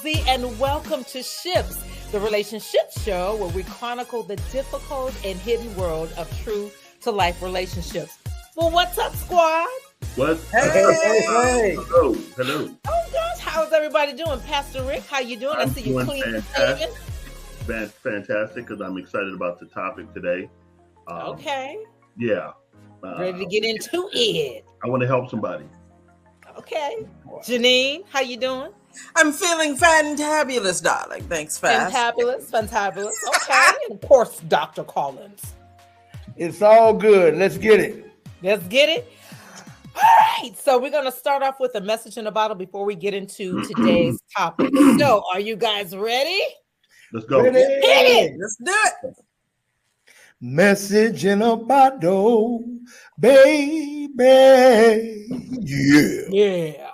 Rosie, and welcome to Ships, the relationship show where we chronicle the difficult and hidden world of true-to-life relationships. Well, what's up, squad? Hey. Hello. Oh, gosh, how's everybody doing? Pastor Rick, how you doing? I see you clean and fantastic. Fantastic, because I'm excited about the topic today. Okay. Yeah. Ready to get into it. I want to help somebody. Okay. Janine, how you doing? I'm feeling fantabulous, darling. Thanks, Fast. Fantabulous. Okay. And of course, Dr. Collins. It's all good. Let's get it. Let's get it. All right. So we're going to start off with a message in a bottle before we get into today's topic. So are you guys ready? Let's go. Ready? Let's do it. Message in a bottle, baby. Yeah. Yeah.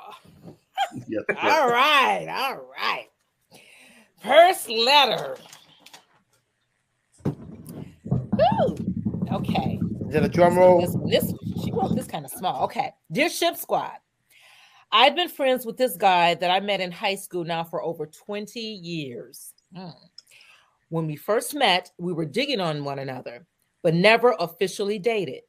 Yes, All right. First letter. Ooh. Okay. Is that a drum roll? This she wrote this kind of small. Okay. Dear Ship Squad, I've been friends with this guy that I met in high school now for over 20 years. When we first met, we were digging on one another, but never officially dated.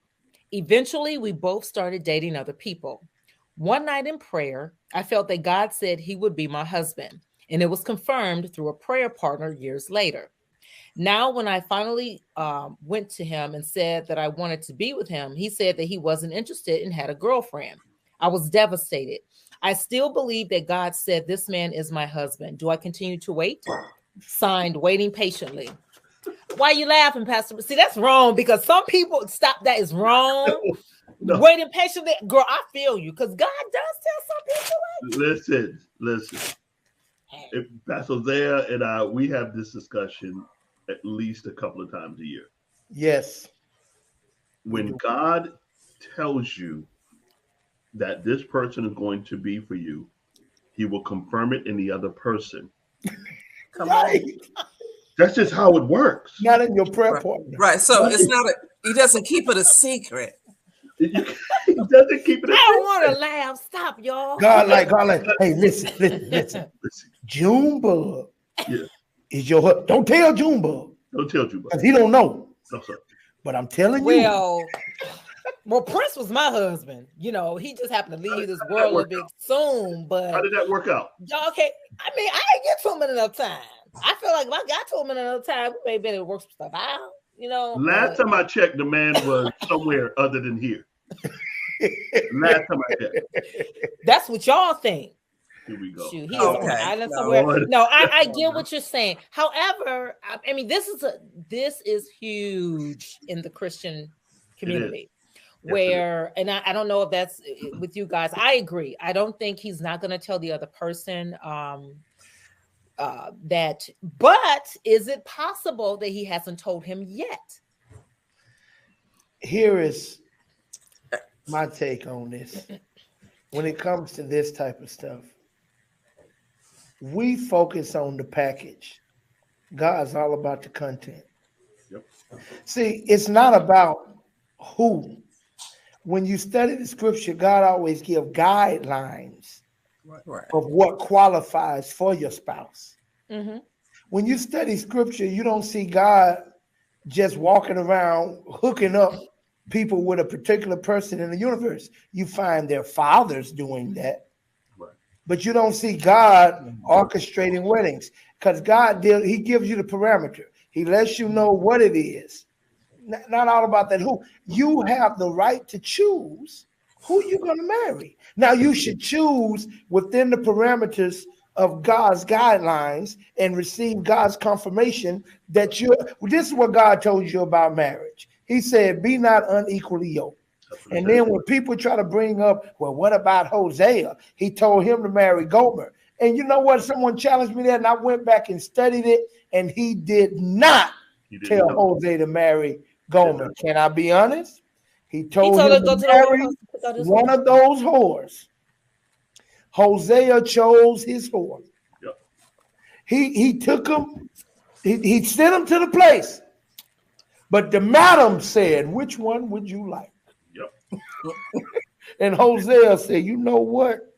Eventually, we both started dating other people. One night in prayer, I felt that God said he would be my husband, and it was confirmed through a prayer partner years later. Now, when I finally went to him and said that I wanted to be with him, he said that he wasn't interested and had a girlfriend. I was devastated. I still believe that God said this man is my husband. Do I continue to wait? Signed, waiting patiently. Why are you laughing, Pastor? See, that's wrong because some people stop. That is wrong. No. Waiting patiently, girl. I feel you because God does tell some people. Listen. If Pastor Zaya and I, we have this discussion at least a couple of times a year. Yes. When God tells you that this person is going to be for you, he will confirm it in the other person. Come on. That's just how it works. Not in your prayer partner. Right. So it's not he doesn't keep it a secret. He doesn't keep it a secret. I don't want to laugh. Stop, y'all. God like, hey, listen. Junebug is your husband. Don't tell Junebug. Don't tell Junebug. Because he don't know. No, sir. But I'm telling you. Well, Prince was my husband. You know, he just happened to leave this world a bit soon. But how did that work out? Okay. I mean, I didn't get to him in enough time. I feel like if I got to him in another time, we may better work some stuff out. You know. Last time I checked, the man was somewhere other than here. Last time I checked. That's what y'all think. Here we go. Shoot, he is on an island somewhere. No, I get what you're saying. However, I mean, this is huge in the Christian community. Where, and I don't know if that's with you guys. I agree. I don't think he's not going to tell the other person that, but is it possible that he hasn't told him yet? Here is my take on this. When it comes to this type of stuff, we focus on the package. God's all about the content. Yep. See, it's not about who. When you study the scripture, God always gives guidelines of what qualifies for your spouse. Mm-hmm. When you study scripture, you don't see God just walking around hooking up people with a particular person in the universe. You find their fathers doing that. Right. But you don't see God orchestrating weddings because he gives you the parameter. He lets you know what it is. Not all about that who. You have the right to choose who you're going to marry. Now, you should choose within the parameters of God's guidelines and receive God's confirmation that this is what God told you about marriage. He said, be not unequally yoked. And then when people try to bring up, well, what about Hosea? He told him to marry Gomer. And you know what? Someone challenged me that, and I went back and studied it, and he did not tell Hosea to marry Gomer. Can I be honest? He told him to marry one of those whores. Hosea chose his whore. Yep. He took him. He sent him to the place. But the madam said, which one would you like? Yep. And Hosea said, you know what?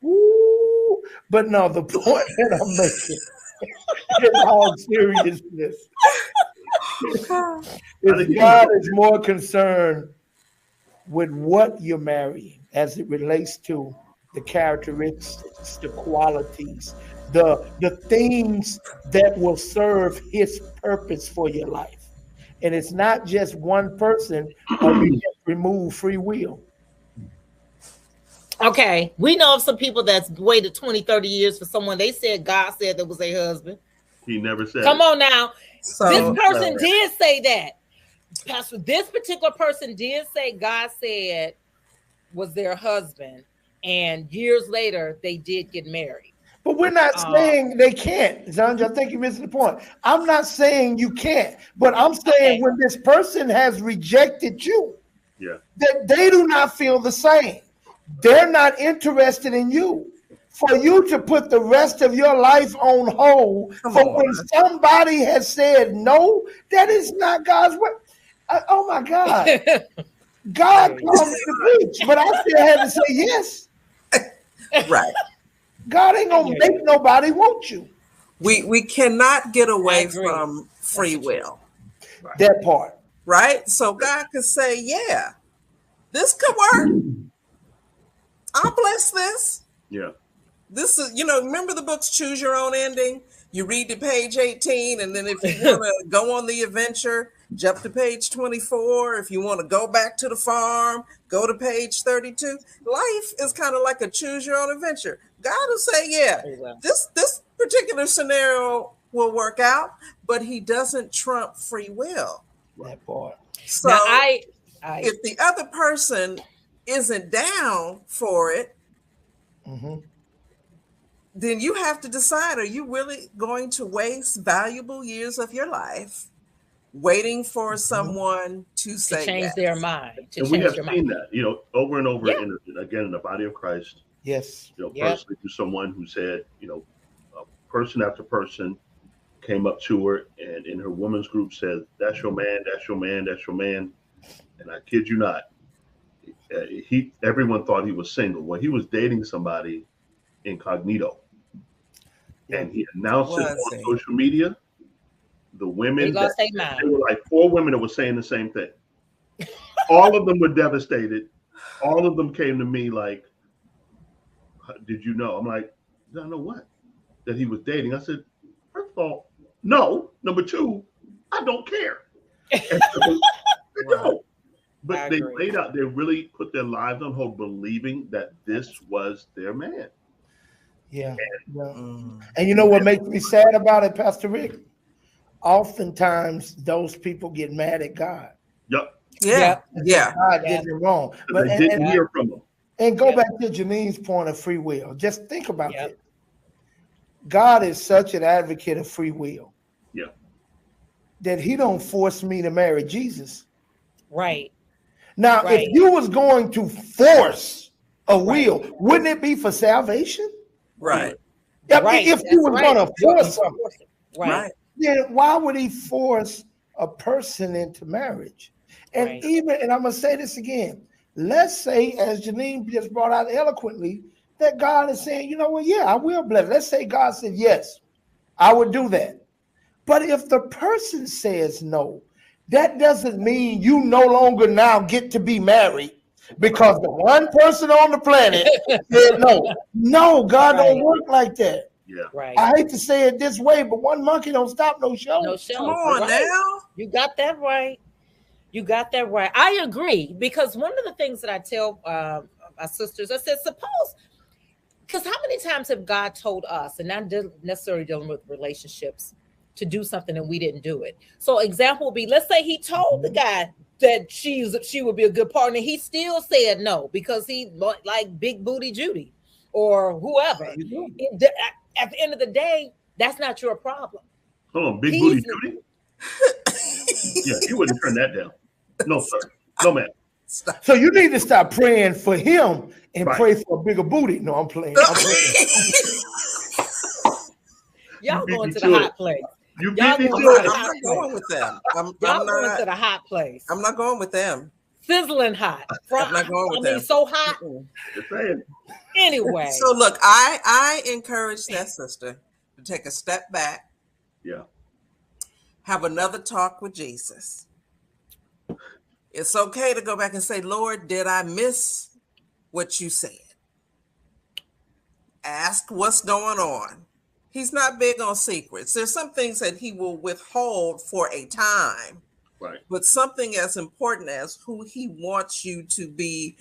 Ooh, But no, the point that I'm making, in all seriousness, is God is more concerned with what you're marrying as it relates to the characteristics, the qualities, the things that will serve his purpose for your life. And it's not just one person, or you just remove free will. Okay, we know of some people that's waited 20, 30 years for someone they said God said that was their husband. He never said Come it. on now. So, This person did say that. Pastor, this particular person did say God said was their husband. And years later, they did get married. But we're not saying they can't, Zanja. I think you're missing the point. I'm not saying you can't, but I'm saying when this person has rejected you, that they do not feel the same. They're not interested in you. For you to put the rest of your life on hold when somebody has said no, that is not God's way. Oh my God. God called me to preach, but I still had to say yes. right. God ain't gonna make nobody want you. We cannot get away from free will. That part. Right? So God could say, yeah, this could work. I'll bless this. Yeah. This is, remember the books Choose Your Own Ending? You read to page 18, and then if you want to go on the adventure, jump to page 24. If you want to go back to the farm, go to page 32. Life is kind of like a choose your own adventure. God will say, yeah, this particular scenario will work out, but he doesn't trump free will. That part. So now, if the other person isn't down for it, then you have to decide, are you really going to waste valuable years of your life waiting for someone to say change their mind? And we have seen that, over and over again in the body of Christ. Yes. Personally, to someone who said, person after person came up to her and in her women's group said, that's your man, that's your man, that's your man. And I kid you not, everyone thought he was single. Well, he was dating somebody incognito. And he announced it on social media. The women, there were like 4 women that were saying the same thing. All of them were devastated. All of them came to me like, did you know? I'm like, did I know what? That he was dating. I said, first of all, no. Number 2, I don't care. No. But they laid out, they really put their lives on hold, believing that this was their man. Yeah. And you know what makes me sad about it, Pastor Rick? Oftentimes those people get mad at God. Yep. Yeah. God did it wrong. But they didn't hear from them. And go back to Janine's point of free will. Just think about it. God is such an advocate of free will. Yeah. That he don't force me to marry Jesus. Right. Now, if you was going to force a will, wouldn't it be for salvation? Right. If you were going to force something, right. Then why would he force a person into marriage? And and I'm going to say this again. Let's say, as Janine just brought out eloquently, that God is saying, you know what? Yeah, I will bless. Let's say God said, yes, I would do that. But if the person says no, that doesn't mean you no longer now get to be married because the one person on the planet said no. No, God don't work like that. Yeah. Right. I hate to say it this way, but one monkey don't stop no show. No show. Come on now. You got that right. You got that right. I agree, because one of the things that I tell my sisters, I said, suppose, because how many times have God told us, and not necessarily dealing with relationships, to do something and we didn't do it? So example would be, let's say he told the guy that she would be a good partner. He still said no because he like Big Booty Judy or whoever. At the end of the day, that's not your problem. Hold on, Big Booty Judy? Yeah, you wouldn't turn that down. No, sir. No, man. So you need to stop praying for him and pray for a bigger booty. No, I'm playing. Y'all going to the hot place. I'm not going with them. Y'all going to the hot place. I'm not going with them. Sizzling hot. I'm not going with them. So hot. Just saying. Anyway. So look, I encourage that sister to take a step back. Yeah. Have another talk with Jesus. It's okay to go back and say, Lord, did I miss what you said? Ask what's going on. He's not big on secrets. There's some things that he will withhold for a time. Right. But something as important as who he wants you to be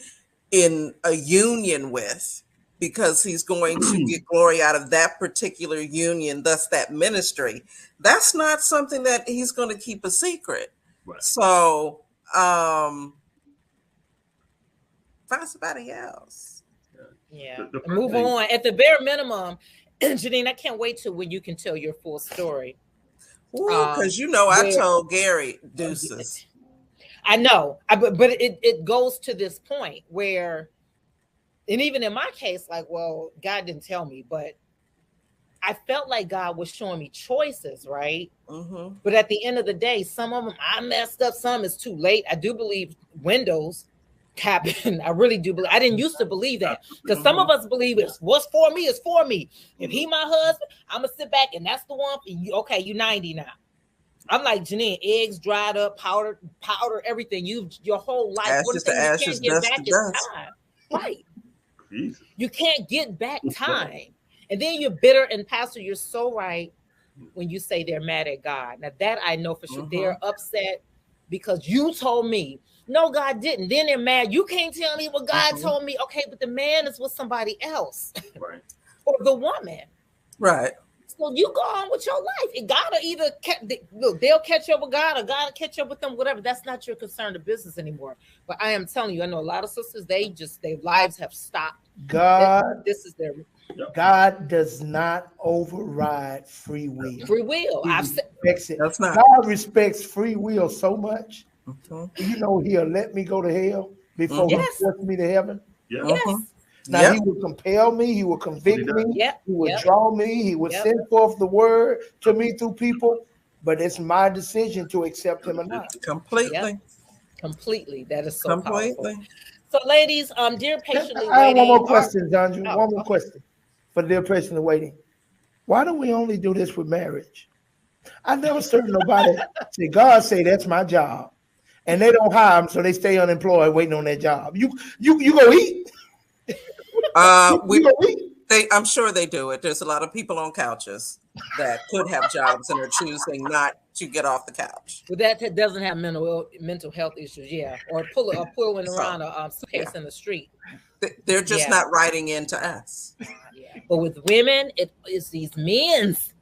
in a union with, because he's going to get glory out of that particular union, thus that ministry. That's not something that he's going to keep a secret. Right. So find somebody else. Yeah. Move on. At the bare minimum, Janine, I can't wait till when you can tell your full story. Because I told Gary deuces. I know, but it goes to this point where, and even in my case, like, well, God didn't tell me, but I felt like God was showing me choices, right? Mm-hmm. But at the end of the day, some of them I messed up, some is too late. I do believe windows happen. I really do believe. I didn't used to believe that, because some of us believe it's what's for me is for me. If he my husband, I'm gonna sit back and that's the one for you. Okay, you 90 now. I'm like Janine, eggs dried up, powder, everything. Your whole life. Ashes to ashes, dust to dust. Time. Right. Jesus. You can't get back time. And then you're bitter. And Pastor, you're so right when you say they're mad at God. Now that I know for sure. They're upset because you told me. No, God didn't. Then they're mad. You can't tell me what God told me. Okay, but the man is with somebody else. Right. Or the woman. Right. So you go on with your life. It gotta either look, they'll catch up with God or God will catch up with them, whatever. That's not your concern of business anymore. But I am telling you, I know a lot of sisters, their lives have stopped. This is their God does not override free will. Free will. That's not. God respects free will so much. He'll let me go to hell before he forces me to heaven. Yeah. Yes. Now he will compel me, he will convict me, he will draw me, he will send forth the word to me through people, but it's my decision to accept him or not. Completely. Completely. That is so powerful. So ladies, dear patiently waiting. I have one more question, John. One more question for dear patiently waiting. Why do we only do this with marriage? I never heard nobody say, God say that's my job. And they don't hire them, so they stay unemployed waiting on their job. You go eat. I'm sure they do it. There's a lot of people on couches that could have jobs and are choosing not to get off the couch. But that doesn't have mental health issues, or pulling around a suitcase in the street. They're just not writing in to us. But with women, it's these men's.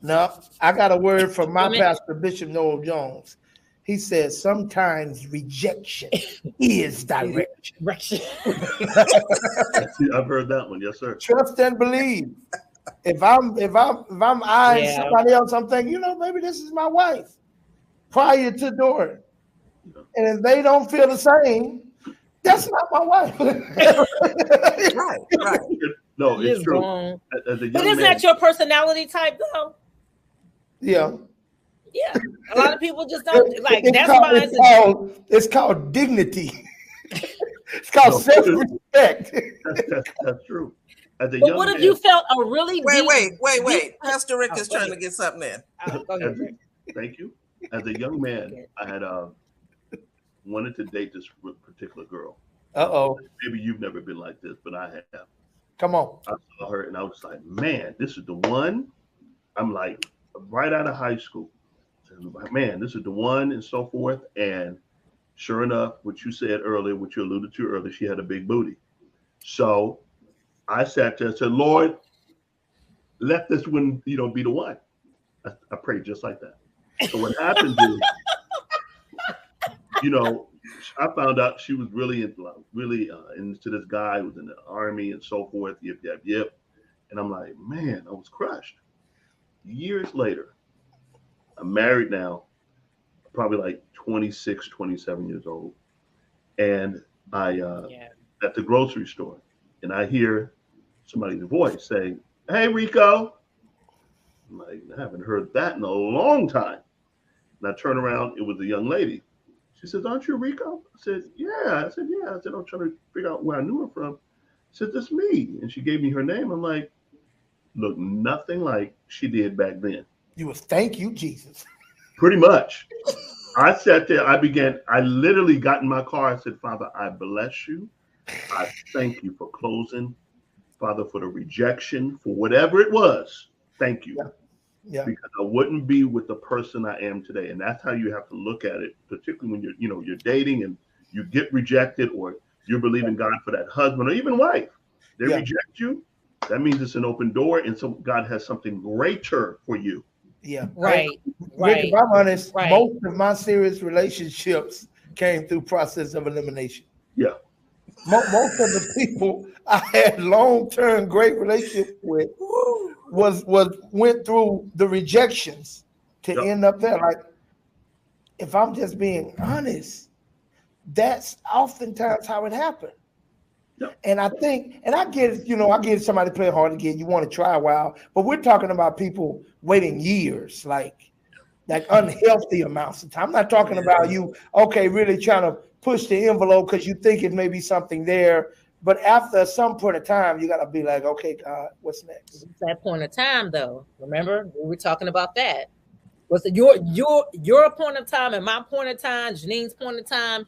No, I got a word from my pastor, Bishop Noel Jones. He says sometimes rejection is direction. I've heard that one. Yes, sir. Trust and believe. If I'm eyeing somebody else, I'm thinking, maybe this is my wife prior to doing. And if they don't feel the same, that's not my wife. Right. No, it's true. But isn't that your personality type, though? Yeah. Yeah, a lot of people just don't like. It's called dignity. It's called self-respect. That's true. But what if you felt a really wait? Pastor Rick is trying to get something in. Thank you. As a young man, I had wanted to date this particular girl. Maybe you've never been like this, but I have. Come on. I saw her and I was like, man, this is the one. I'm like, right out of high school. Man, this is the one, and so forth. And sure enough, what you said earlier, what you alluded to earlier, she had a big booty. So I sat there and said, Lord, let this one, be the one. I prayed just like that. So what happened is, I found out she was really into this guy who was in the army and so forth. Yep. And I'm like, man, I was crushed. Years later, I'm married now, probably like 26, 27 years old. And I at the grocery store, and I hear somebody's voice saying, hey, Rico. I'm like, I haven't heard that in a long time. And I turn around, it was a young lady. She says, aren't you Rico? I said, yeah. I said, I'm trying to figure out where I knew her from. said, "That's me." And she gave me her name. I'm like, look, nothing like she did back then. You was, thank you, Jesus. Pretty much. I sat there, I literally got in my car. I said, Father, I bless you. I thank you for closing. Father, for the rejection, for whatever it was. Thank you. Yeah. Because I wouldn't be with the person I am today. And that's how you have to look at it, particularly when you're dating and you get rejected, or you're believing God for that husband or even wife. They reject you. That means it's an open door, and so God has something greater for you. Yeah. Right. Rick, if I'm honest, most of my serious relationships came through process of elimination. Yeah. Most of the people I had long-term great relationship with went through the rejections to end up there. Like, if I'm just being honest, that's oftentimes how it happened. Yep. And I think, and I get somebody playing hard again. You want to try a while, but we're talking about people waiting years, like unhealthy amounts of time. I'm not talking about you, really trying to push the envelope because you think it may be something there. But after some point of time, you got to be like, okay, God, what's next? It's that point of time, though. Remember, we were talking about that. Was it your point of time and my point of time, Janine's point of time?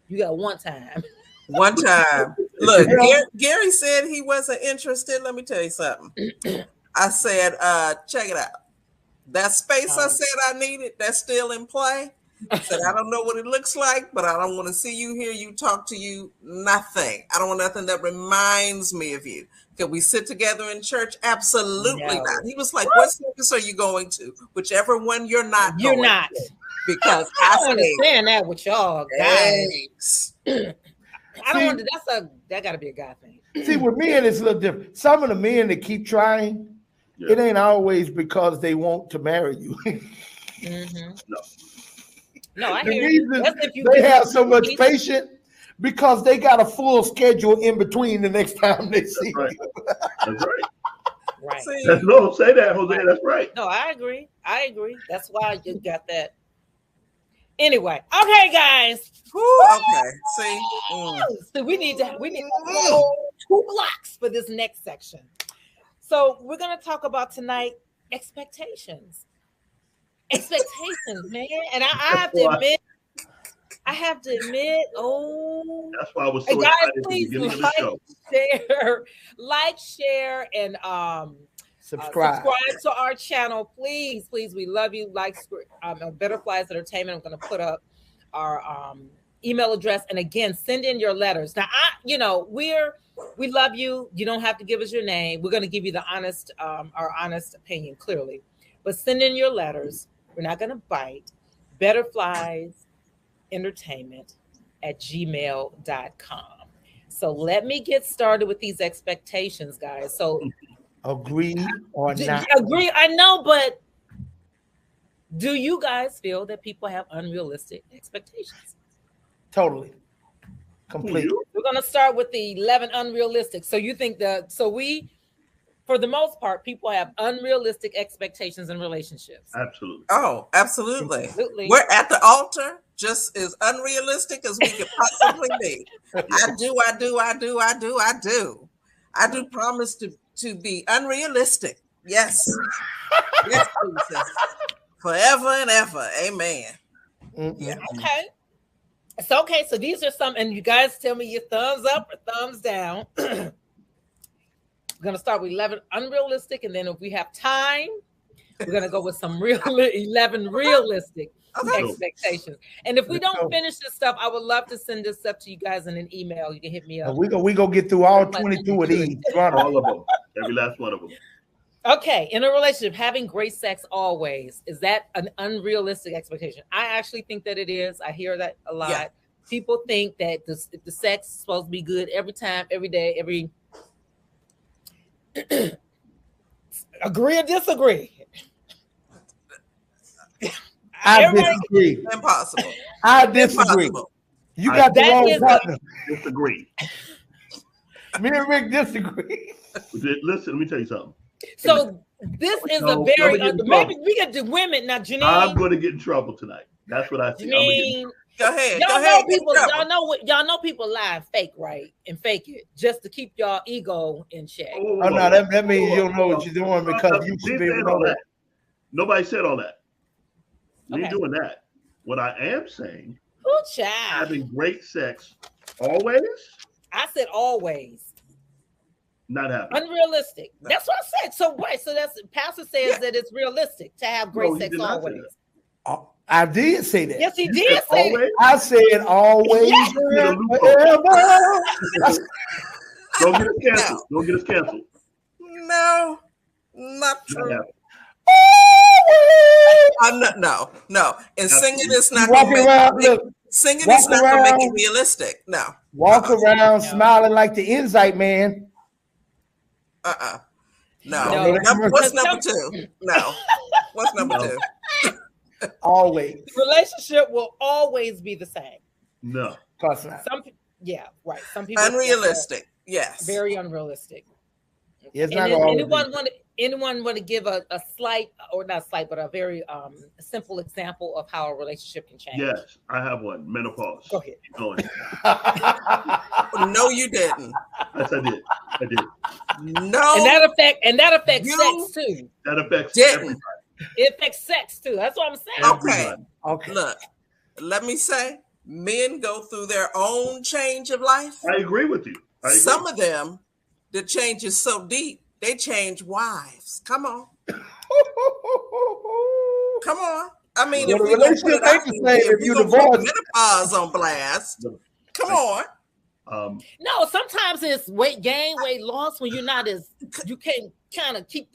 You got one time. One time. Look, Gary said he wasn't interested. Let me tell you something. I said, check it out. That space I said I needed, that's still in play. I said, I don't know what it looks like, but I don't want to see you, hear you, talk to you, nothing. I don't want nothing that reminds me of you. Can we sit together in church? Absolutely not. He was like, what service are you going to? Whichever one you're not. You're not. Because I don't understand that with y'all guys. I don't want to, that got to be a guy thing. See, with men, it's a little different. Some of the men that keep trying, it ain't always because they want to marry you. No, I hear you. They have so much patience because they got a full schedule in between the next time they see you. That's right. Right. No, say that, Jose. Right. That's right. No, I agree. That's why you got that. Anyway, okay, guys. Okay. See, so we need to 2 blocks for this next section. So we're gonna talk about tonight expectations. Expectations, man. And I have to admit. That's why I was so excited at the beginning of the show. Like, share, and subscribe to our channel, please. We love you. Butterflies Entertainment. I'm going to put up our email address, and again, send in your letters. Now, we love you. You don't have to give us your name. We're going to give you our honest opinion, clearly, but send in your letters. We're not going to bite. Butterflies Entertainment at gmail.com. So let me get started with these expectations, guys. So agree or not? Agree, I know, but do you guys feel that people have unrealistic expectations? Totally. Completely. We're going to start with the 11 unrealistic. So you think for the most part, people have unrealistic expectations in relationships. Absolutely. Oh, absolutely. We're at the altar just as unrealistic as we could possibly be. I do promise to be unrealistic. Yes. Yes, Jesus. Forever and ever. Amen. Mm-hmm. Yeah. Okay. It's okay. So these are some, and you guys tell me your thumbs up or thumbs down. We're going to start with 11 unrealistic, and then if we have time, we're going to go with some 11 realistic expectations. And if we don't finish this stuff, I would love to send this stuff to you guys in an email. You can hit me up. We go get through all 22 of these. All of them. Every last one of them. Okay. In a relationship, having great sex always, is that an unrealistic expectation? I actually think that it is. I hear that a lot. Yeah. People think that the sex is supposed to be good every time, every day, every... Agree or disagree? I disagree. Impossible. I disagree. Impossible. You got the wrong partner. Disagree. Me and Rick disagree. Listen, let me tell you something. So this is a very maybe we get to women now. Janine, I'm going to get in trouble tonight. That's what I think. Janine, Go ahead. Y'all Go know ahead. people. Y'all know people lie and fake, right? And fake it just to keep y'all ego in check. Oh no, that means you don't know what you're doing because you should be able to know that. Nobody said all that. We ain't doing that. What I am saying, having great sex always. I said always. Not happening. Unrealistic. That's what I said. So right. So that's Pastor says that it's realistic to have great sex always. I did say that. Yes, he did say that. I said always. Yes. Don't get us canceled. Don't get us canceled. No, not true. No. And singing is not going to make singing is not going to make it realistic. No. Walk around smiling like the Insight Man. No. What's number two? No. What's number two? Always. The relationship will always be the same. No. Cause not. Right. Some people unrealistic. Yes. Very unrealistic. It's not anyone want to give a slight, or not slight, but a very simple example of how a relationship can change? Yes, I have one. Menopause. Go ahead. Keep going. No, you didn't. Yes, I did. No. And that affects sex too. That affects everybody. It affects sex too. That's what I'm saying. Okay. Look, let me say, men go through their own change of life. I agree with you. Some of them, the change is so deep, they change wives. Come on. Come on. I mean, if we relationship if you divorce menopause on blast, come on. No, sometimes it's weight gain, weight loss when you're not as you can kind of keep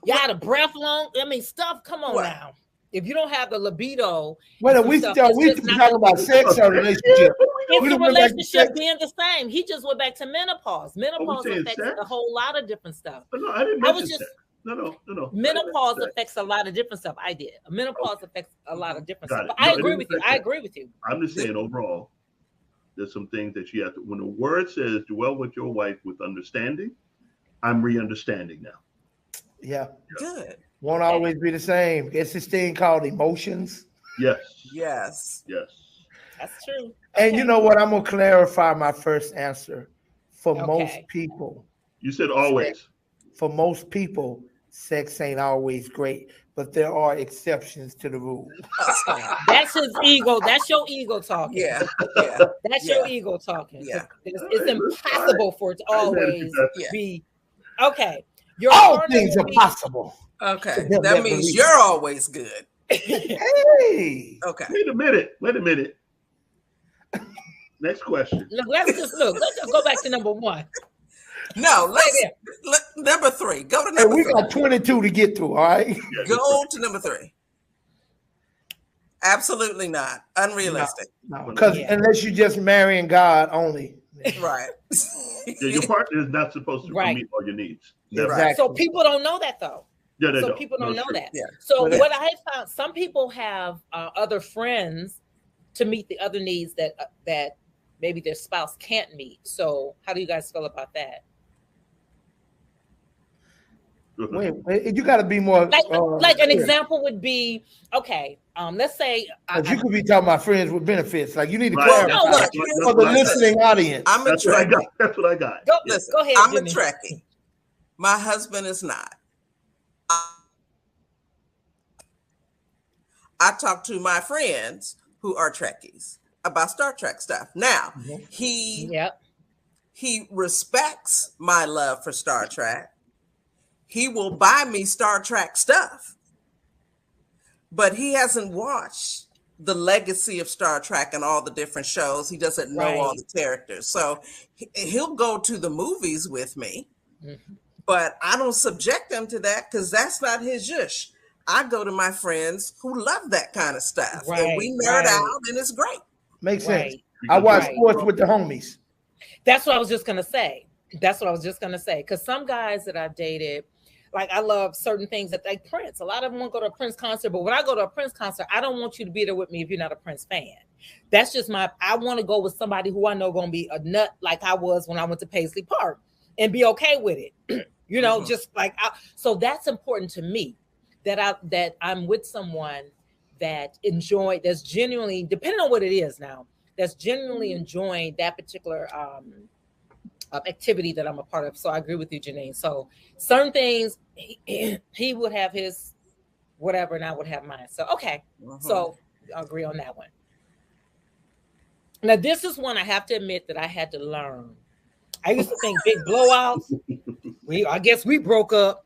you out of breath long. I mean, stuff. Come on now. If you don't have the libido, we talking about sex or relationship. It's the relationship being the same. He just went back to menopause. Menopause affects a whole lot of different stuff. No, I didn't mention sex. No. Menopause affects a lot of different stuff. I did. Menopause affects a lot of different stuff. But I agree with you. I agree with you. I'm just saying overall, there's some things that you have to. When the word says dwell with your wife with understanding, I'm re-understanding now. Yeah. Good. Won't always be the same. It's this thing called emotions. Yes. That's true. And you know what? I'm gonna clarify my first answer. For most people, you said always. For most people, sex ain't always great, but there are exceptions to the rule. That's his ego. That's your ego talking. Yeah. That's your ego talking. Yeah. It's impossible for it to always be okay. All things are possible. Okay. That means you're always good. Hey. Okay. Wait a minute. Next question. Let's just go back to number one. No, number three. Go to number three. We got 22 to get through, all right? Go to number three. Absolutely not. Unrealistic. No, because unless you're just marrying God only. Right. Your partner is not supposed to meet all your needs. Exactly. So people don't know that though. Yeah, so people don't know that. Yeah. So what I found, some people have other friends to meet the other needs that maybe their spouse can't meet. So how do you guys feel about that? Wait, you got to be more like an example would be let's say you could be talking about friends with benefits. Like you need to clarify for the listening audience. That's what I got. That's what I got. Go ahead. I'm a Trekkie. My husband is not. I talk to my friends who are Trekkies about Star Trek stuff. Now, he respects my love for Star Trek. He will buy me Star Trek stuff, but he hasn't watched the legacy of Star Trek and all the different shows. He doesn't know all the characters. So he'll go to the movies with me, but I don't subject him to that because that's not his zhush. I go to my friends who love that kind of stuff. And we nerd out and it's great. Makes sense. I watch sports with the homies. That's what I was just going to say. Because some guys that I've dated, like I love certain things that like Prince. A lot of them won't go to a Prince concert, but when I go to a Prince concert, I don't want you to be there with me if you're not a Prince fan. That's just I want to go with somebody who I know going to be a nut like I was when I went to Paisley Park and be okay with it. just like, so that's important to me that I'm with someone that's genuinely, depending on what it is now, that's genuinely enjoying that particular activity that I'm a part of. So I agree with you, Janine. So certain things he would have his whatever, and I would have mine. So okay, so I agree on that one. Now this is one I have to admit that I had to learn. I used to think big blowouts. I guess we broke up.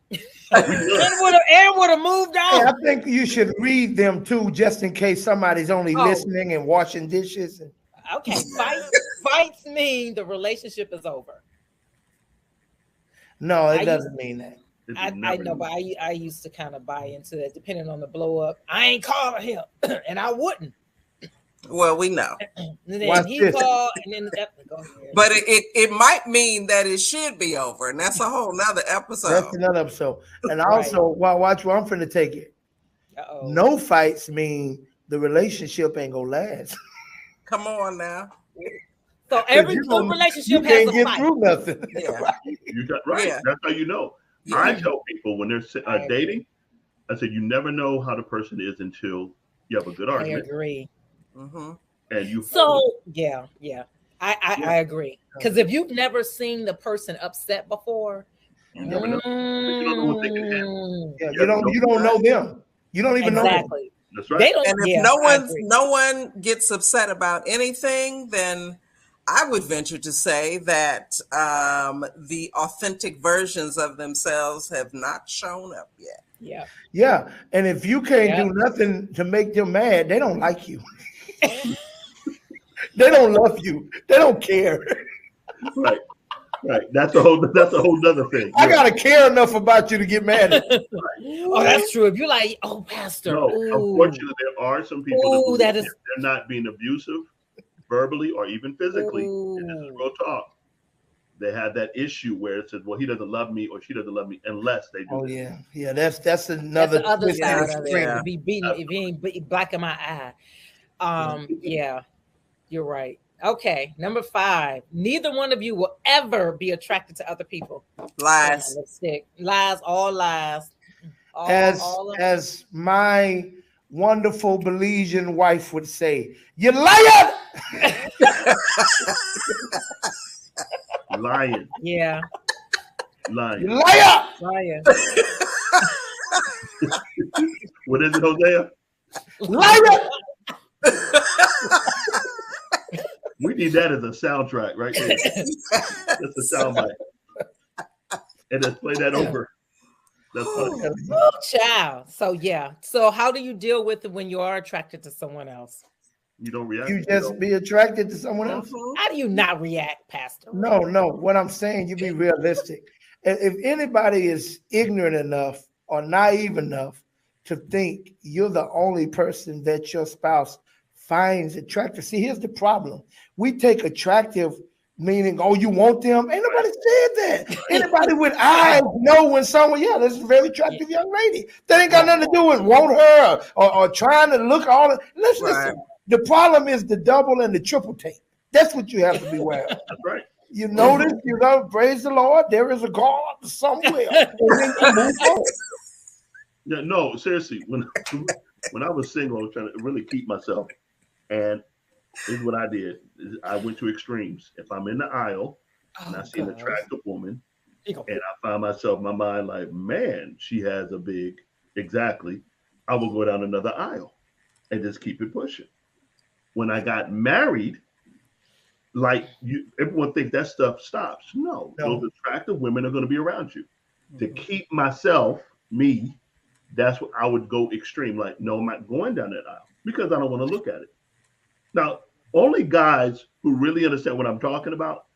and would have moved on. Hey, I think you should read them too, just in case somebody's only listening and washing dishes. Okay, fights mean the relationship is over. No, it doesn't mean that. I know, but I used to kind of buy into that, depending on the blow up. I ain't calling him, and I wouldn't. Well, we know. And then he called, and then go ahead. But it might mean that it should be over, and that's a whole nother episode. That's another episode. And also, watch where I'm finna take it. No fights mean the relationship ain't gonna last. Come on now. So every good relationship has a fight. Through nothing. Yeah. You got right. Yeah. That's how you know. Yeah. I tell people when they're dating, I said you never know how the person is until you have a good argument. I agree. And you. So yeah. I agree, because if you've never seen the person upset before, you never know. You don't know what they can handle. Yeah, you don't know them. You don't even know them. That's right. They don't, and if no one gets upset about anything, then I would venture to say that the authentic versions of themselves have not shown up yet. Yeah. And if you can't do nothing to make them mad, they don't like you. They don't love you. They don't care. Right. That's a whole other thing. I gotta care enough about you to get mad at you. Oh, that's true. If you're like, Pastor. No, unfortunately, there are some people that they're not being abusive verbally or even physically. And this is real talk. They have that issue where it says, well, he doesn't love me or she doesn't love me unless they do. Oh, yeah. Yeah, that's another other side of it. Be beaten if he ain't black in my eye. Yeah, you're right. Okay, number 5. Neither one of you will ever be attracted to other people. Lies. Lies, all lies. As my wonderful Belizean wife would say, you liar! Lying. Yeah. Lying. You liar! Liar. What is it, Hosea? Liar! We need that as a soundtrack right there. That's a soundbite. And let's play that over. That's funny. Oh, child. So how do you deal with it when you are attracted to someone else? You don't react. You just be attracted to someone else. How do you not react, Pastor? No. What I'm saying, you be realistic. If anybody is ignorant enough or naive enough to think you're the only person that your spouse finds attractive. See, here's the problem. We take attractive meaning, you want them? Ain't nobody said that. Anybody with eyes know when someone, this is a very attractive young lady. That ain't got nothing to do with want her or trying to look all of. Listen, the problem is the double and the triple take. That's what you have to be aware of. That's right. You notice, praise the Lord, there is a God somewhere. Yeah, no, seriously. When I was single, I was trying to really keep myself. And here's what I did. I went to extremes. If I'm in the aisle and I see an attractive woman and I find myself in my mind like, man, she has a big, exactly, I will go down another aisle and just keep it pushing. When I got married, everyone thinks that stuff stops. No, those attractive women are going to be around you. To keep myself, me, that's what I would go extreme. Like, no, I'm not going down that aisle because I don't want to look at it. Now, only guys who really understand what I'm talking about,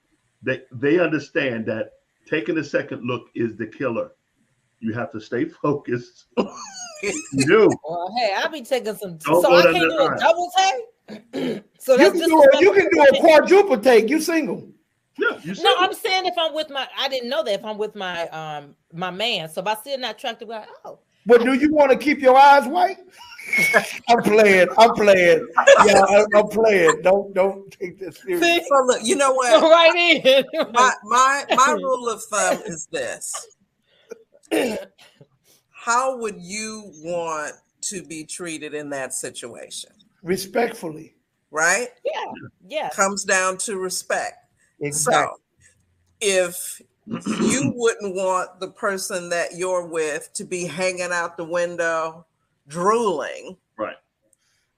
they understand that taking a second look is the killer. You have to stay focused. You do. Well, hey, I'll be taking some. So I can't do a double take. So you can do a quadruple take. You single. Yeah, you single. No, I'm saying if I'm with I didn't know that if I'm with my my man. So if I see an attractive guy, But do you want to keep your eyes white? I'm playing. Yeah, I'm playing. Don't take this seriously. So look, you know what? Right in. My rule of thumb is this. How would you want to be treated in that situation? Respectfully. Right? Yeah. Comes down to respect. Exactly. So if you wouldn't want the person that you're with to be hanging out the window drooling, right,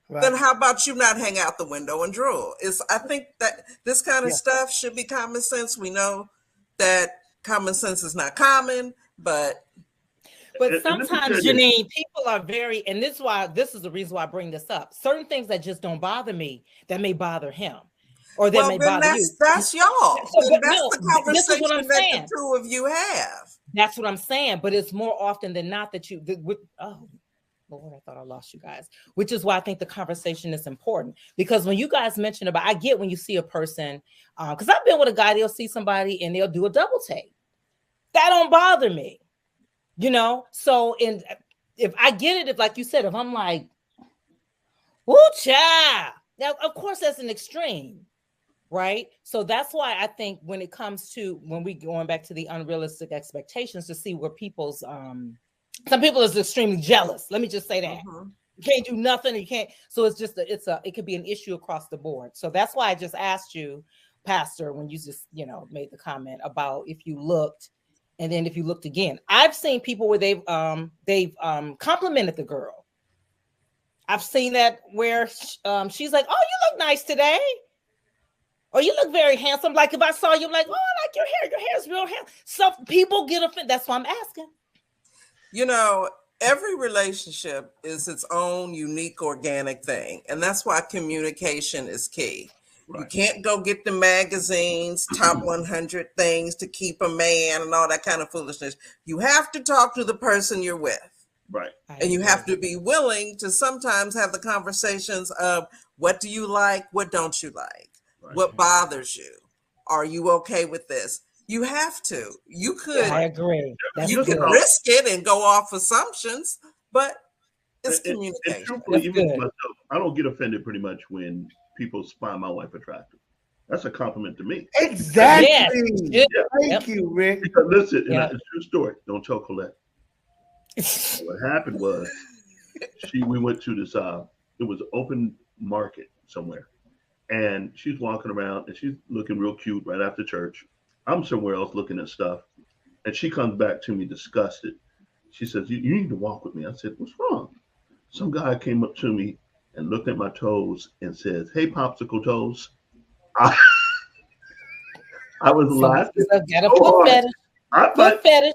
then how about you not hang out the window and drool? I think that this kind of stuff should be common sense. We know that common sense is not common, but sometimes, Janine, people are very, and this is the reason why I bring this up. Certain things that just don't bother me, that may bother him, or that may bother you. That's y'all. So, that's the conversation this is what I'm saying. That the two of you have. That's what I'm saying. But it's more often than not that oh, Lord, I thought I lost you guys. Which is why I think the conversation is important. Because when you guys mention about, I get when you see a person, because I've been with a guy, they'll see somebody and they'll do a double take. That don't bother me. So if I get it, if like you said, if I'm like, woo child, now of course that's an extreme, right? So that's why I think when it comes to when we going back to the unrealistic expectations to see where people's some people is extremely jealous. Let me just say that. You can't do nothing. You can't. So it's just it could be an issue across the board. So that's why I just asked you, Pastor, when you just made the comment about if you looked. And then if you looked again, I've seen people where they've complimented the girl. I've seen that where she's like, "Oh, you look nice today," or "You look very handsome." Like if I saw you, I'm like, "Oh, I like your hair. Your hair is real handsome." So people get offended. That's why I'm asking. Every relationship is its own unique organic thing, and that's why communication is key. Right. You can't go get the magazines, top 100 things to keep a man and all that kind of foolishness. You have to talk to the person you're with. Right. And you have to be willing to sometimes have the conversations of what do you like? What don't you like? Right. What bothers you? Are you okay with this? You have to. You could. I agree. You could risk it and go off assumptions, but it's communication. And truthfully, even myself, I don't get offended pretty much when people find my wife attractive. That's a compliment to me. Exactly. Yes. Thank you, Rick. Because listen, it's a true story. Don't tell Colette. What happened was we went to this it was open market somewhere, and she's walking around and she's looking real cute right after church. I'm somewhere else looking at stuff, and she comes back to me disgusted. She says, you need to walk with me. I said, what's wrong? Some guy came up to me and looked at my toes and says, "Hey, popsicle toes." I was laughing. Got a foot fetish. Foot fetish.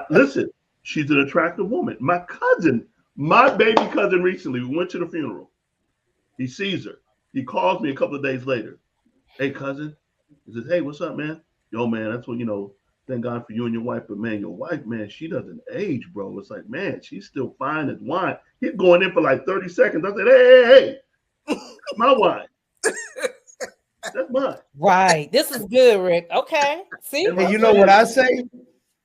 Listen, she's an attractive woman. My baby cousin recently, we went to the funeral. He sees her. He calls me a couple of days later. "Hey, cousin." He says, "Hey, what's up, man?" "Yo, man, that's what, thank God for you and your wife. But, man, your wife, man, she doesn't age, bro." It's like, man, she's still fine as wine. He's going in for like 30 seconds. I said, hey, that's my wine. That's mine. Right. This is good, Rick. Okay. See? And you know what I say?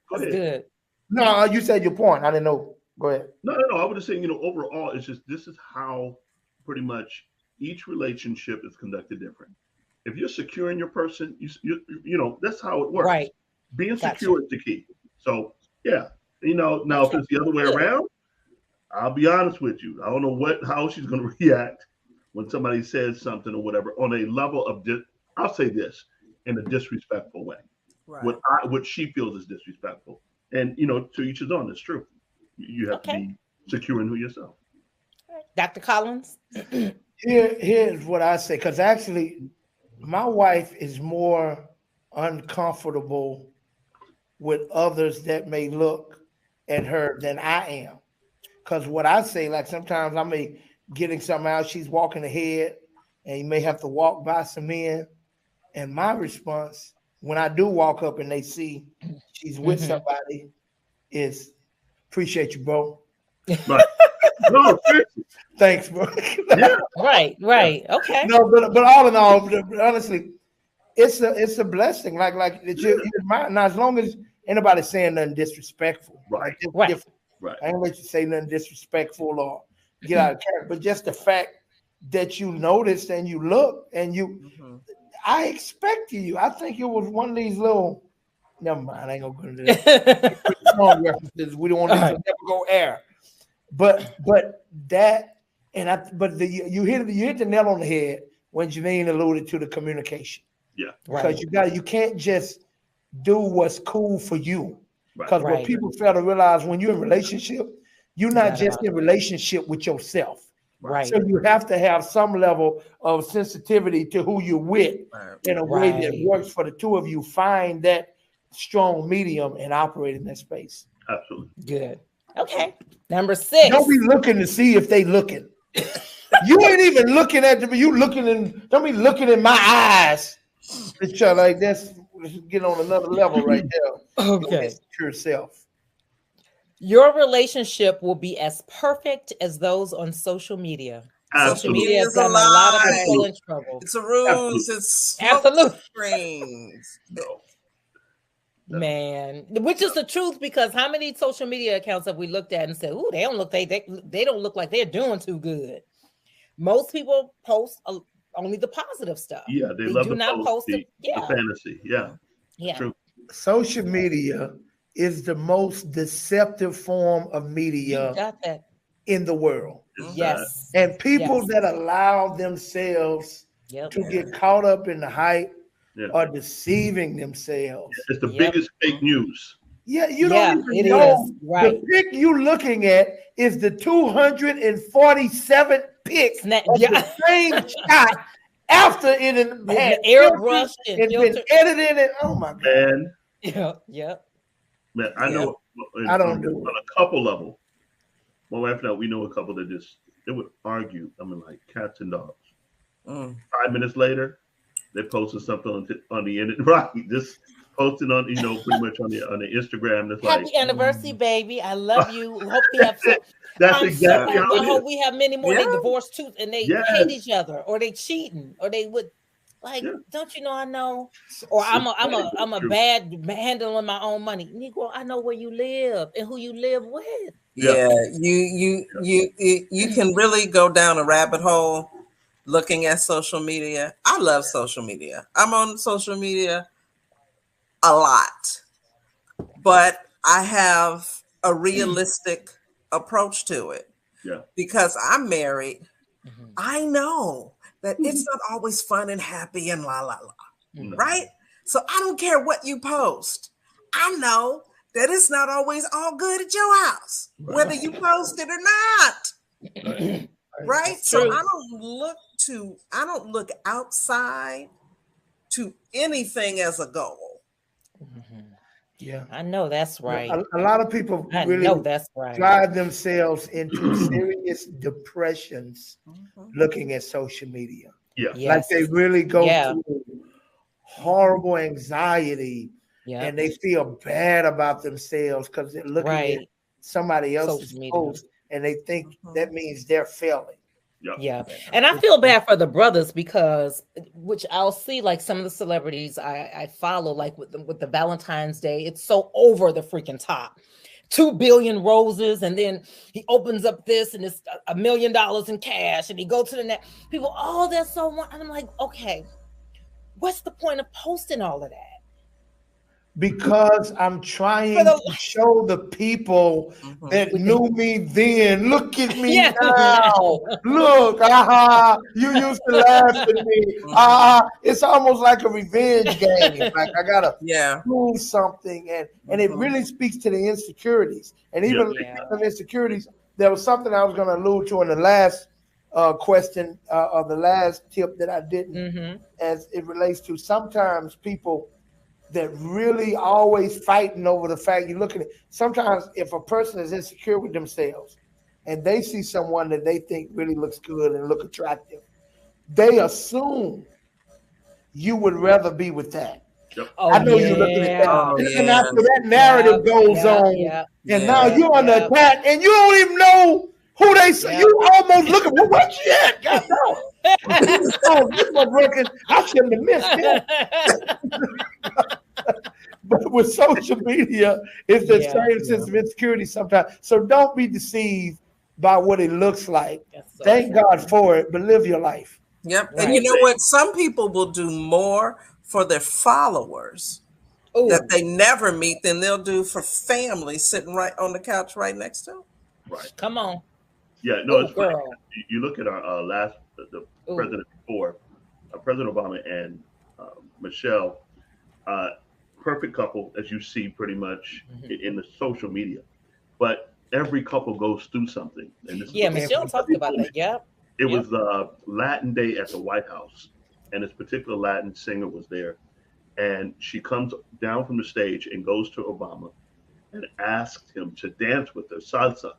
That's good. No, you said your point. I didn't know. Go ahead. No. I would just say, overall, it's just this is how pretty much each relationship is conducted different. If you're secure in your person, you that's how it works. Right. Being secure is the key. So, yeah. Now if it's the other way around, I'll be honest with you. I don't know how she's going to react when somebody says something or whatever on a level of, I'll say this, in a disrespectful way. Right. What she feels is disrespectful. And, to each his own, it's true. You have to be secure in who yourself. Dr. Collins? Here's what I say, because actually my wife is more uncomfortable with others that may look at her than I am. Because what I say, like sometimes I may getting something out, she's walking ahead, and you may have to walk by some men. And my response, when I do walk up and they see she's with somebody, is appreciate you, bro. Right. No, thanks, bro. Yeah. Right. Okay. No, but all in all, honestly, it's a blessing. Like you're mine. Now, as long as anybody saying nothing disrespectful, right? Right. I ain't let you say nothing disrespectful or get out of character. But just the fact that you noticed and you look and you, I expect you. I think it was one of these little. Never mind. I ain't gonna go into that. We don't want this to never go air. But that you hit the nail on the head when Janine alluded to the communication. Yeah. Because you can't just do what's cool for you. Because what people fail to realize when you're in a relationship, you're not just in a relationship with yourself. Right. So you have to have some level of sensitivity to who you're with in a way that works for the two of you. Find that strong medium and operate in that space. Absolutely. Good. Okay. Number 6. Don't be looking to see if they looking. You ain't even looking at them. You looking in. Don't be looking in my eyes. It's like let's get on another level right there. Okay. Yourself. Your relationship will be as perfect as those on social media. Absolutely. Social media has gotten a lot of people in trouble. It's a ruse. It's screens. No. Man, which is the truth, because how many social media accounts have we looked at and said, "Ooh, they don't look like they're doing too good." Most people post only the positive stuff. Yeah, they love do not post the fantasy. Yeah, true. Social media is the most deceptive form of media in the world. Yes, and people that allow themselves to get caught up in the hype are deceiving themselves. It's the biggest fake news. Yeah, you don't even know. The pic you looking at is the 247 pic of the same shot after it had airbrushed and been edited. And oh my god! Man, man, I know. I don't do it on a couple level. My wife and I, we know a couple that they would argue. I mean, like cats and dogs. 5 minutes later, they posted something on the internet, right? Just posting on, pretty much on the Instagram. That's happy anniversary, baby. I love you. Hope we have. That's exactly how it is. I hope we have many more. They divorced too, and they hate each other, or they cheating, or they would. Like, don't you know? I know, or I'm a bad handling my own money. Negro, I know where you live and who you live with. Yeah, you can really go down a rabbit hole looking at social media. I love social media. I'm on social media a lot, but I have a realistic approach to it. Yeah, because I'm married. I know that it's not always fun and happy and la la la, right? So I don't care what you post. I know that it's not always all good at your house, whether you post it or not, right? So I don't look outside to anything as a goal. Yeah, I know that's right. A lot of people really drive themselves into serious depressions looking at social media. Yeah, like they really go through horrible anxiety, and they feel bad about themselves because they're looking at somebody else's post, and they think that means they're failing. Yeah. And I feel bad for the brothers because, which I'll see, like some of the celebrities I follow, like with the Valentine's Day, it's so over the freaking top. 2 billion roses, and then he opens up this and it's $1 million in cash, and he goes to the net. People, they're so and I'm like, okay, what's the point of posting all of that? Because I'm trying to show the people that knew me then. Look at me now. Look, you used to laugh at me. It's almost like a revenge game. Like I gotta do something, and it really speaks to the insecurities. And even the insecurities, there was something I was going to allude to in the last question of the last tip that I didn't, as it relates to sometimes people that really always fighting over the fact you're looking at. Sometimes if a person is insecure with themselves and they see someone that they think really looks good and look attractive, they assume you would rather be with that. I know you're looking at that. And after that narrative goes on, and now you're on the attack and you don't even know who they say. You almost looking, well, where she at? God no. This one working. I shouldn't have missed it. But with social media, it's the same sense of insecurity sometimes. So don't be deceived by what it looks like. Thank God for it, but live your life. Yep. And you know what? Some people will do more for their followers that they never meet than they'll do for family sitting right on the couch right next to them. Right. Come on. Yeah, no, it's girl. You look at our last the president before, President Obama and Michelle, perfect couple, as you see pretty much in the social media. But every couple goes through something. And this Michelle talked about that. Yep. It was Latin Day at the White House, and this particular Latin singer was there. And she comes down from the stage and goes to Obama and asks him to dance with her salsa.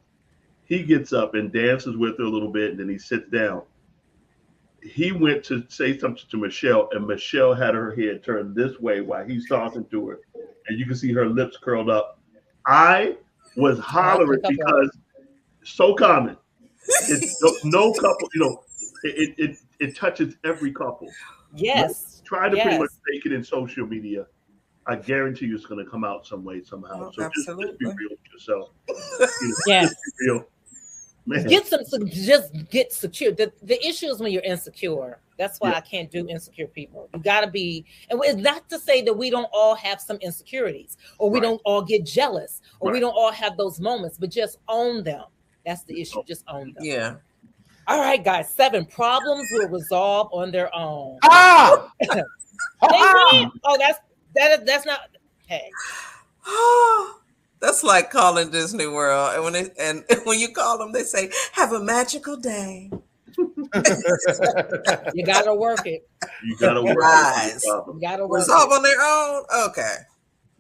He gets up and dances with her a little bit, and then he sits down. He went to say something to Michelle, and Michelle had her head turned this way while he's talking to her, and you can see her lips curled up. I was hollering because so common. It's no couple, it touches every couple. Yes. Try to pretty much make it in social media. I guarantee you it's going to come out some way somehow. So just be real with yourself. Yes. Just be real. Man. Just get secure. The issue is when you're insecure. That's why I can't do insecure people. You got to be, and it's not to say that we don't all have some insecurities, or we don't all get jealous, or we don't all have those moments, but just own them. That's the issue. Just own them. Yeah. All right, guys. 7 problems will resolve on their own. Oh, that's not. Hey. That's like calling Disney World, and when you call them, they say, "Have a magical day." You gotta work it. You gotta work it. You gotta work resolve on their own. Okay.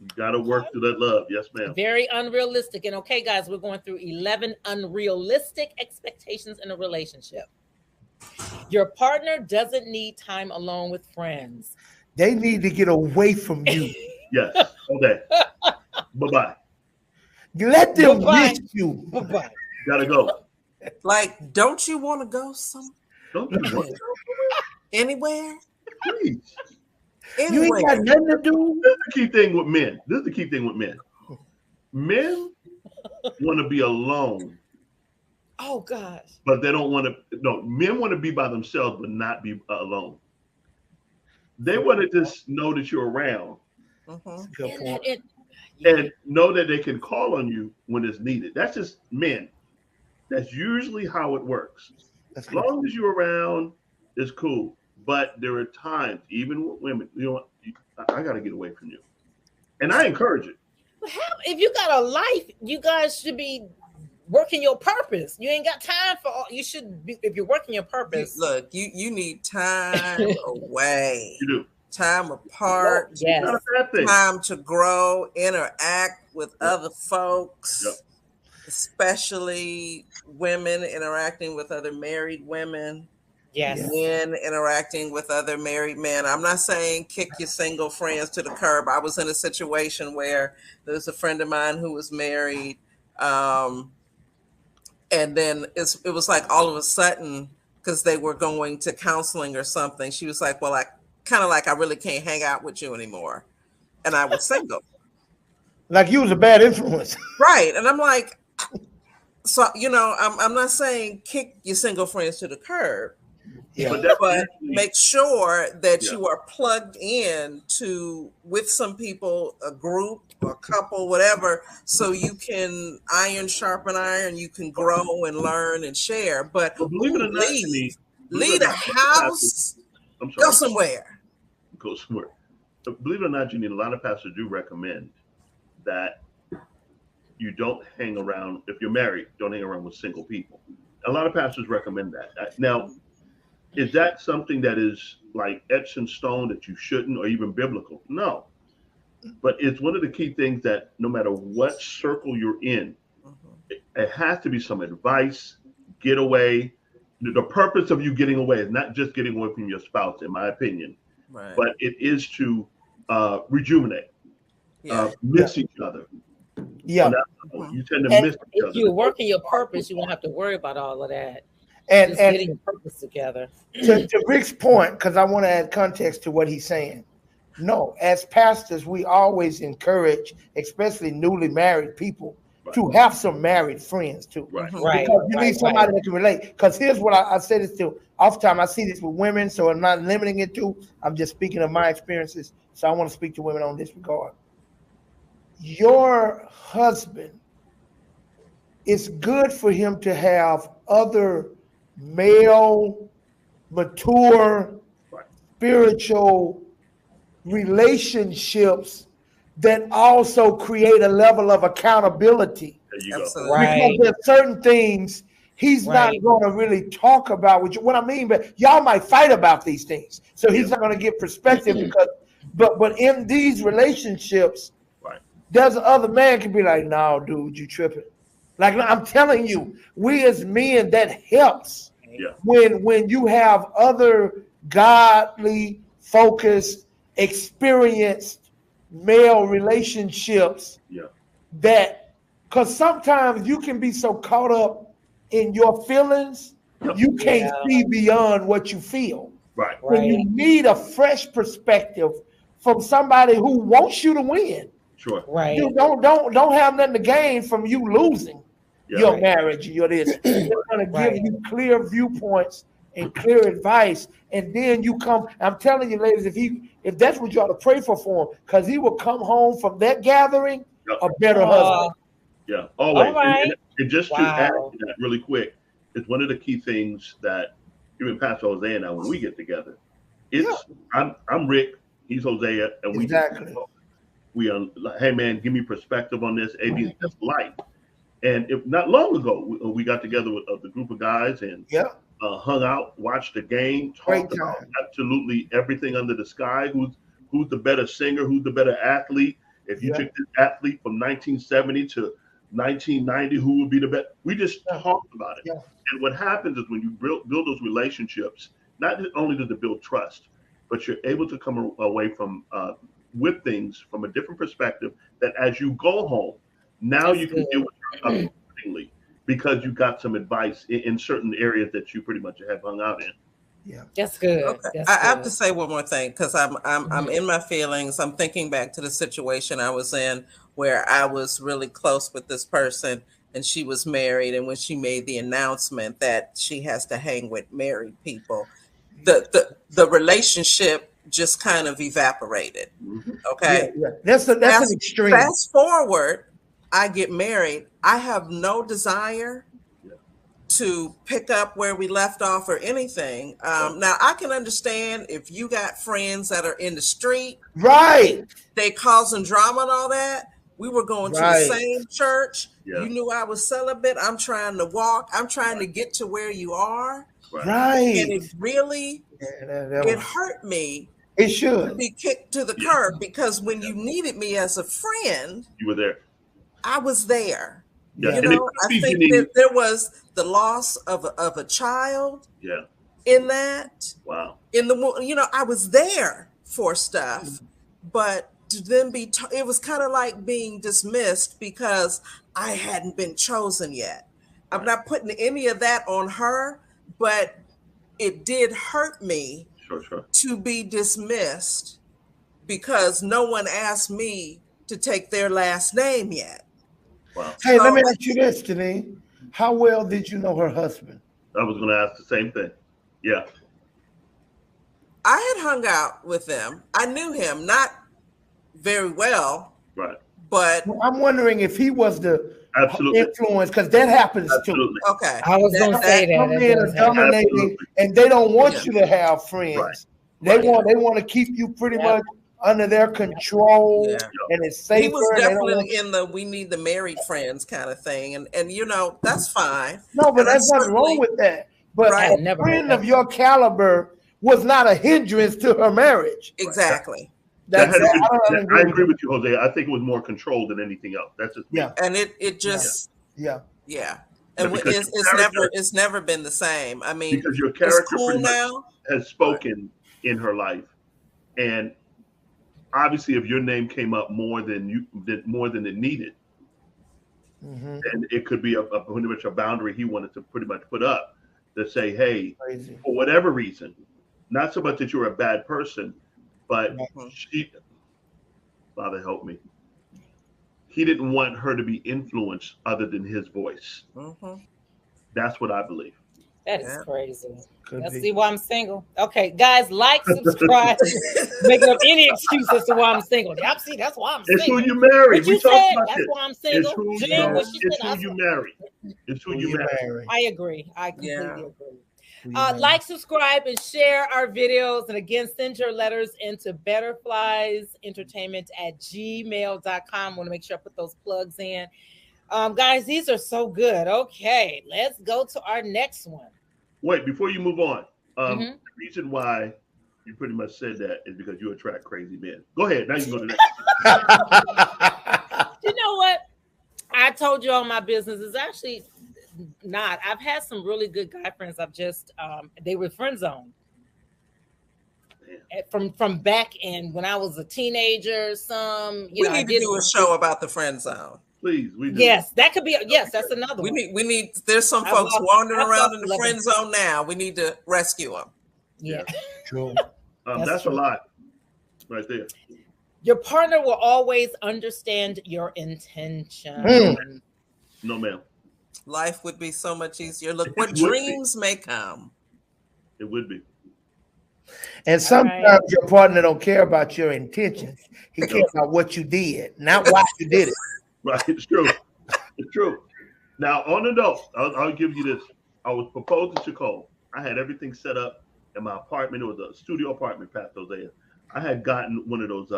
You gotta work through that love. Yes, ma'am. Very unrealistic. And okay, guys, we're going through 11 unrealistic expectations in a relationship. Your partner doesn't need time alone with friends. They need to get away from you. Yes. Okay. Bye-bye. You let them miss you. Bye-bye. Gotta go. Like, don't you want to go Don't you want to go anywhere? Please. Anywhere. You ain't got nothing to do. This is the key thing with men. Men want to be alone. Oh, gosh. But they don't want to. No, men want to be by themselves, but not be alone. They want to just know that you're around. And know that they can call on you when it's needed. That's just men. That's usually how it works. As long as you're around, it's cool. But there are times, even with women, I got to get away from you. And I encourage it. If you got a life, you guys should be working your purpose. You ain't got time for all. You should be, if you're working your purpose. Look, you need time away. You do. Time apart. Yes. Time to grow, interact with other folks. Yep. Especially women interacting with other married women. Yes. Men interacting with other married men. I'm not saying kick your single friends to the curb. I was in a situation where there was a friend of mine who was married. And then it was like all of a sudden, because they were going to counseling or something, she was like, well, I really can't hang out with you anymore. And I was single. Like you was a bad influence. Right. And I'm like, so, I'm not saying kick your single friends to the curb. Yeah. But make sure that you are plugged in with some people, a group, a couple, whatever, so you can iron sharpen iron, you can grow and learn and share. But believe it or not, leave the house, go somewhere. Go somewhere. But believe it or not, Janine, a lot of pastors do recommend that you don't hang around, if you're married, don't hang around with single people. A lot of pastors recommend that. Now, is that something that is like etched in stone that you shouldn't, or even biblical? No. But it's one of the key things that no matter what circle you're in, it has to be some advice, get away. The purpose of you getting away is not just getting away from your spouse, in my opinion, but it is to rejuvenate, miss each other. Yeah. You tend to miss each other. If you're working your purpose, you won't have to worry about all of that. And getting your purpose together. To Rick's point, because I want to add context to what he's saying. No, as pastors, we always encourage, especially newly married people, to have some married friends too. Right. Because you need somebody that can relate. Because here's what I say this to. Oftentimes I see this with women, so I'm not limiting it to. I'm just speaking of my experiences. So I want to speak to women on this regard. Your husband it's good for him to have other male, mature, spiritual relationships that also create a level of accountability. There you go. Right. Because there's certain things he's not going to really talk about. What I mean, but y'all might fight about these things, so he's not going to give perspective because. But in these relationships, there's other man can be like, "No, dude, you tripping." Like I'm telling you, we as men, that helps. Yeah. When you have other godly, focused, experienced male relationships. Yeah. That, because sometimes you can be so caught up in your feelings, you can't see beyond what you feel. Right. When you need a fresh perspective from somebody who wants you to win. Sure. Right. You don't have nothing to gain from you losing your marriage. You're this. They're going to give you clear viewpoints and clear advice, and then you come. I'm telling you, ladies, if that's what you ought to pray for him, because he will come home from that gathering a better husband. Yeah, always. All right. And just to add to that really quick, it's one of the key things that even Pastor Hosea and I, when we get together, it's I'm Rick, he's Hosea, and we are, hey man, give me perspective on this. AB is just life. And if not long ago, we got together with the group of guys and hung out, watched the game, talked about absolutely everything under the sky. Who's the better singer? Who's the better athlete? If you took this athlete from 1970 to 1990, who would be the best? We just talked about it. And what happens is when you build those relationships, not only does it build trust, but you're able to come away from with things from a different perspective. That as you go home, now you can deal with it accordingly because you got some advice in certain areas that you pretty much have hung out in. Yeah, that's good. Okay. That's I good. have to say one more thing because I'm in my feelings. I'm thinking back to the situation I was in where I was really close with this person and she was married, and when she made the announcement that she has to hang with married people, the relationship just kind of evaporated. Okay, That's an extreme. Fast forward, I get married. I have no desire to pick up where we left off or anything. Now I can understand if you got friends that are in the street, they causing drama and all that. We were going to the same church. You knew I was celibate. I'm trying to walk. I'm trying to get to where you are. And it really, it hurt me. It should to be kicked to the curb because when you needed me as a friend, you were there. I was there. Yeah. You know, I think that there was the loss of a child. In that. Wow. In the, I was there for stuff, but to then it was kind of like being dismissed because I hadn't been chosen yet. I'm not putting any of that on her, but it did hurt me to be dismissed because no one asked me to take their last name yet. Wow. Hey, let me ask you this, Janine. How well did you know her husband? I was going to ask the same thing. Yeah. I had hung out with them. I knew him, not very well. Right. But I'm wondering if he was the influence, because that happens too. Okay. I was going to say that. Some men are dominating, and they don't want you to have friends. They want to keep you pretty much under their control, and it's safer. He was definitely in the "we need the married friends" kind of thing, and that's fine. No, but there's nothing wrong with that. But a friend of your caliber was not a hindrance to her marriage. Exactly. I agree with you, Jose. I think it was more control than anything else. That's just and it just and it's never been the same. I mean, because your character cool now has spoken in her life, and obviously, if your name came up more than it needed, and it could be pretty much a boundary he wanted to pretty much put up to say, hey, for whatever reason, not so much that you're a bad person, but Father help me, he didn't want her to be influenced other than his voice. That's what I believe. That is crazy. Let's see why I'm single. Okay, guys, like, subscribe, making up any excuse as to why I'm single. Y'all see, that's why I'm single. It's who you marry. What you said, that's why I'm single. It's who you marry. It's who you marry. I agree. I completely agree. Like, subscribe, and share our videos. And again, send your letters into betterfliesentertainment@gmail.com. I want to make sure I put those plugs in. Guys, these are so good. Okay, let's go to our next one. Wait, before you move on, the reason why you pretty much said that is because you attract crazy men. Go ahead. Now you go to the next. You know what? I told you all my business is actually not. I've had some really good guy friends. I've just they were friend zoned from back in when I was a teenager. We need to do a show about the friend zone. Please, we do. Yes, that could be. Yes, that's another one. We need. There's some folks wandering around in the friend zone now. We need to rescue them. Yeah, true. That's true. A lot, right there. Your partner will always understand your intention. No, ma'am. Life would be so much easier. Look what dreams may come. It would be. And sometimes your partner don't care about your intentions. He cares about what you did, not why you did it. Right, it's true. It's true. Now, on the note, I'll give you this. I was proposed to Chacole. I had everything set up in my apartment. It was a studio apartment, Pastor Hosea. I had gotten one of those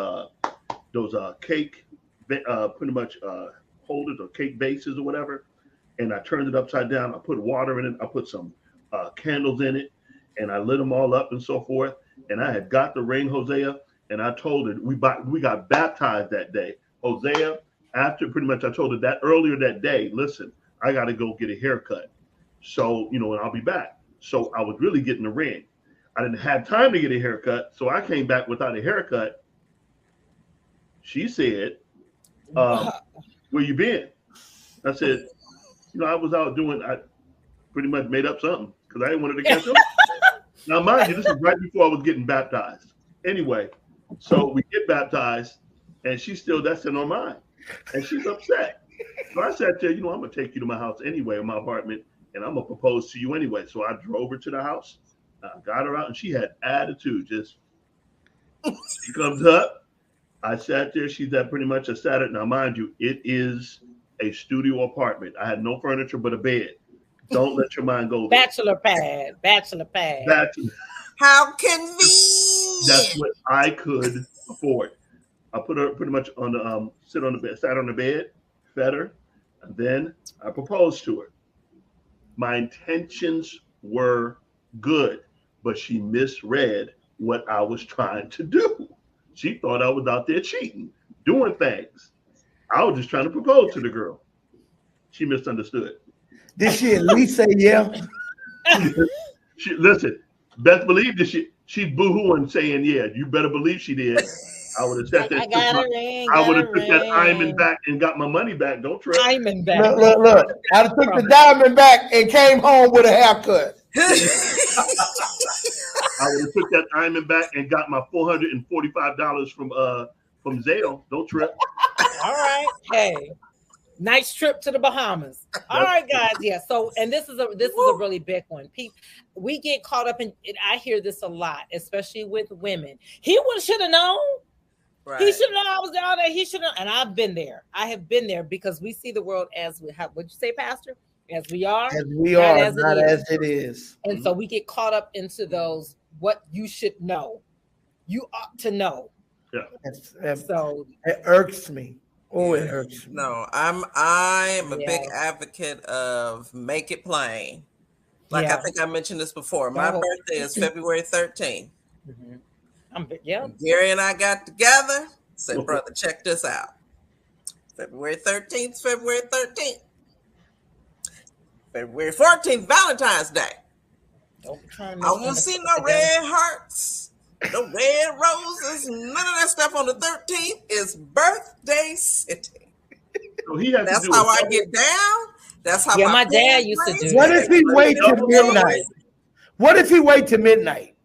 cake, pretty much holders or cake bases or whatever, and I turned it upside down. I put water in it. I put some candles in it, and I lit them all up and so forth. And I had got the ring, Hosea, and I told her we got baptized that day. Hosea, after pretty much I told her that earlier that day, listen, I got to go get a haircut. So, and I'll be back. So I was really getting the ring. I didn't have time to get a haircut, so I came back without a haircut. She said, where you been? I said, I was out I pretty much made up something because I didn't want her to catch up. Now, mind you, this is right before I was getting baptized. Anyway, so we get baptized, and that's in her mind, and she's upset. So I said to her, I'm going to take you to my house anyway, in my apartment, and I'm going to propose to you anyway. So I drove her to the house. I got her out, and she had attitude. She comes up. I sat there. She's at pretty much a Saturday. Now, mind you, it is a studio apartment. I had no furniture but a bed. Don't let your mind go there. Bachelor pad. How convenient. That's what I could afford. I put her pretty much on the sat on the bed, fed her, and then I proposed to her. My intentions were good, but she misread what I was trying to do. She thought I was out there cheating, doing things. I was just trying to propose to the girl. She misunderstood. Did she at least say yeah? Listen, best believe that she's boo-hooing saying yeah. You better believe she did. I would have said that. I would have took that diamond back and got my money back. Don't trip. Diamond back. Look. I took the diamond back and came home with a haircut. I would have took that diamond back and got my $445 from Zale. Don't trip. All right. Hey. Nice trip to the Bahamas. All right, guys. Yeah. So, and this is a really big one. We get caught up in it. I hear this a lot, especially with women. He should have known. Right. He should have known I was down there. He should have. And I've been there. I have been there because we see the world as we have. What'd you say, Pastor? As we are. As we are, not as it is. And so we get caught up into those. What you should know. You ought to know. Yeah. So it irks me. Oh, it hurts. No, I'm a big advocate of make it plain. Like I think I mentioned this before. My birthday is February 13th. Gary and I got together. Said, brother, check this out. February 13th, February 13th. February 14th, Valentine's Day. I won't see no red hearts. No red roses, none of that stuff on the 13th is birthday city. So that's how I get down. That's how my dad used to do. What if he wait till midnight? What if he wait till midnight?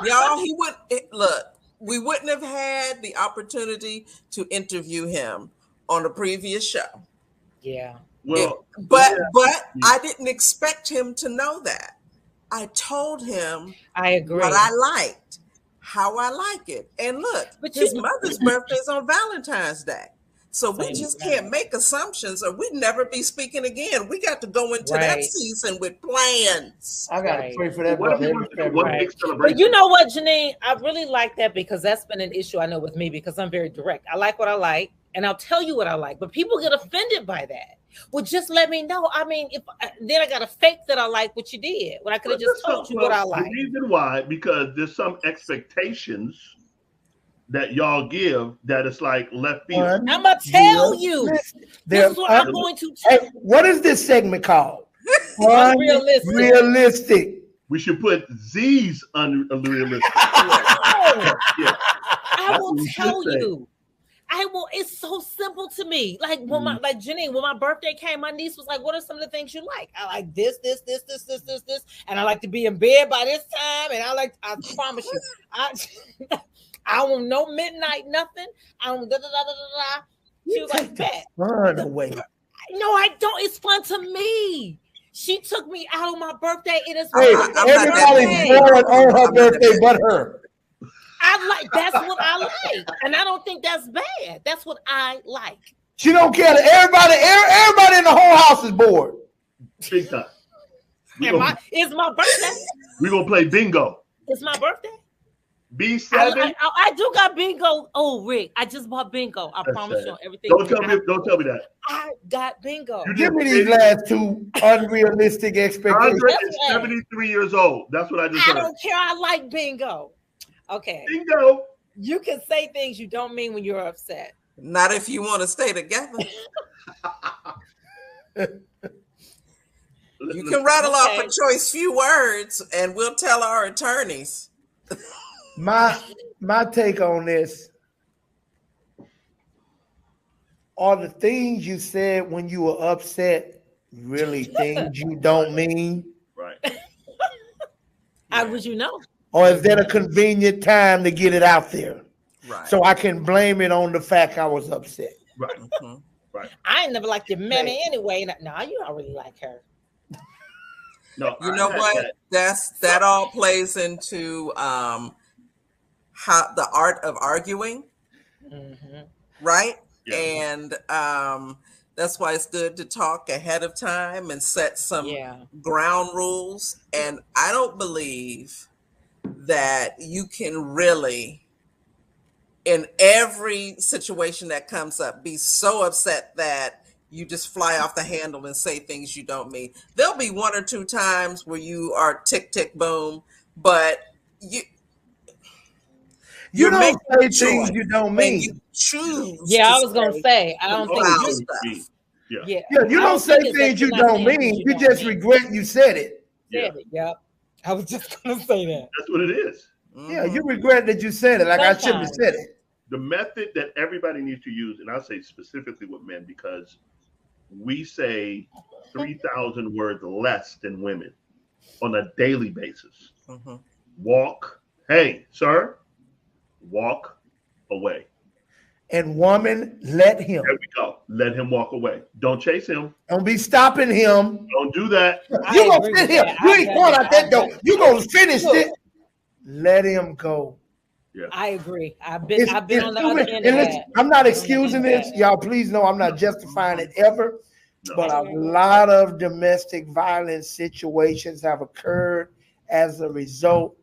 Y'all, he would look. We wouldn't have had the opportunity to interview him on the previous show. Yeah. But I didn't expect him to know that. I told him I agree what I liked, how I like it. And look, his mother's birthday is on Valentine's Day. So we just can't make assumptions or we'd never be speaking again. We got to go into that season with plans. I got to pray for that. But you know what, Janine? I really like that because that's been an issue I know with me because I'm very direct. I like what I like and I'll tell you what I like, but people get offended by that. Well, just let me know. I mean, if then I got to fake that I like what you did when I could have just told you what I like. The reason why, because there's some expectations that y'all give that it's like left field. I'm gonna tell you. This is what I'm going to tell. Hey, what is this segment called? Unrealistic. We should put Z's unrealistic. I will tell you. It's so simple to me. Like when Janine, when my birthday came, my niece was like, "What are some of the things you like?" I like this, and I like to be in bed by this time. And I promise you, I won't no midnight nothing. I don't da da da da da. She was like that. Run away. No, I don't. It's fun to me. She took me out on my birthday. It is everybody's born on her birthday, but her. That's what I like, and I don't think that's bad. That's what I like. She don't care that everybody in the whole house is bored. Big time. It's my birthday. We're gonna play bingo. It's my birthday. B7. I do got bingo. Oh, Rick, I just bought bingo. I promise you everything. Don't tell me that. I got bingo. Give me these last two unrealistic expectations. Andre is 73 years old. That's what I just heard. I don't care. I like bingo. Okay. Bingo. You can say things you don't mean when you're upset. Not if you want to stay together. You can rattle off a choice few words and we'll tell our attorneys. My take on this are the things you said when you were upset really things you don't mean? Right. How would you know? Or is that a convenient time to get it out there? Right. So I can blame it on the fact I was upset. Right. Right. I ain't never liked your mammy anyway. No, you don't really like her. No, you know what? That all plays into how the art of arguing, right? Yeah. And that's why it's good to talk ahead of time and set some ground rules. And I don't believe that you can really, in every situation that comes up, be so upset that you just fly off the handle and say things you don't mean. There'll be one or two times where you are tick, tick, boom, but you don't say things you don't mean. You choose. Yeah, I was going to say, I don't think you don't say things you don't mean. You just regret you said it. Yep. I was just going to say that. That's what it is. Yeah, you regret that you said it. Like sometimes. I shouldn't have said it. The method that everybody needs to use, and I'll say specifically with men, because we say 3,000 words less than women on a daily basis. Walk, hey, sir, walk away. And woman, let him. There we go. Let him walk away. Don't chase him. Don't be stopping him. Don't do that. You gonna fit him. You ain't going out that door. You gonna finish it. Let him go. Yeah. I agree. I've been on the other end of that. I'm not excusing this. Y'all please know I'm not justifying it ever. No. But a lot of domestic violence situations have occurred as a result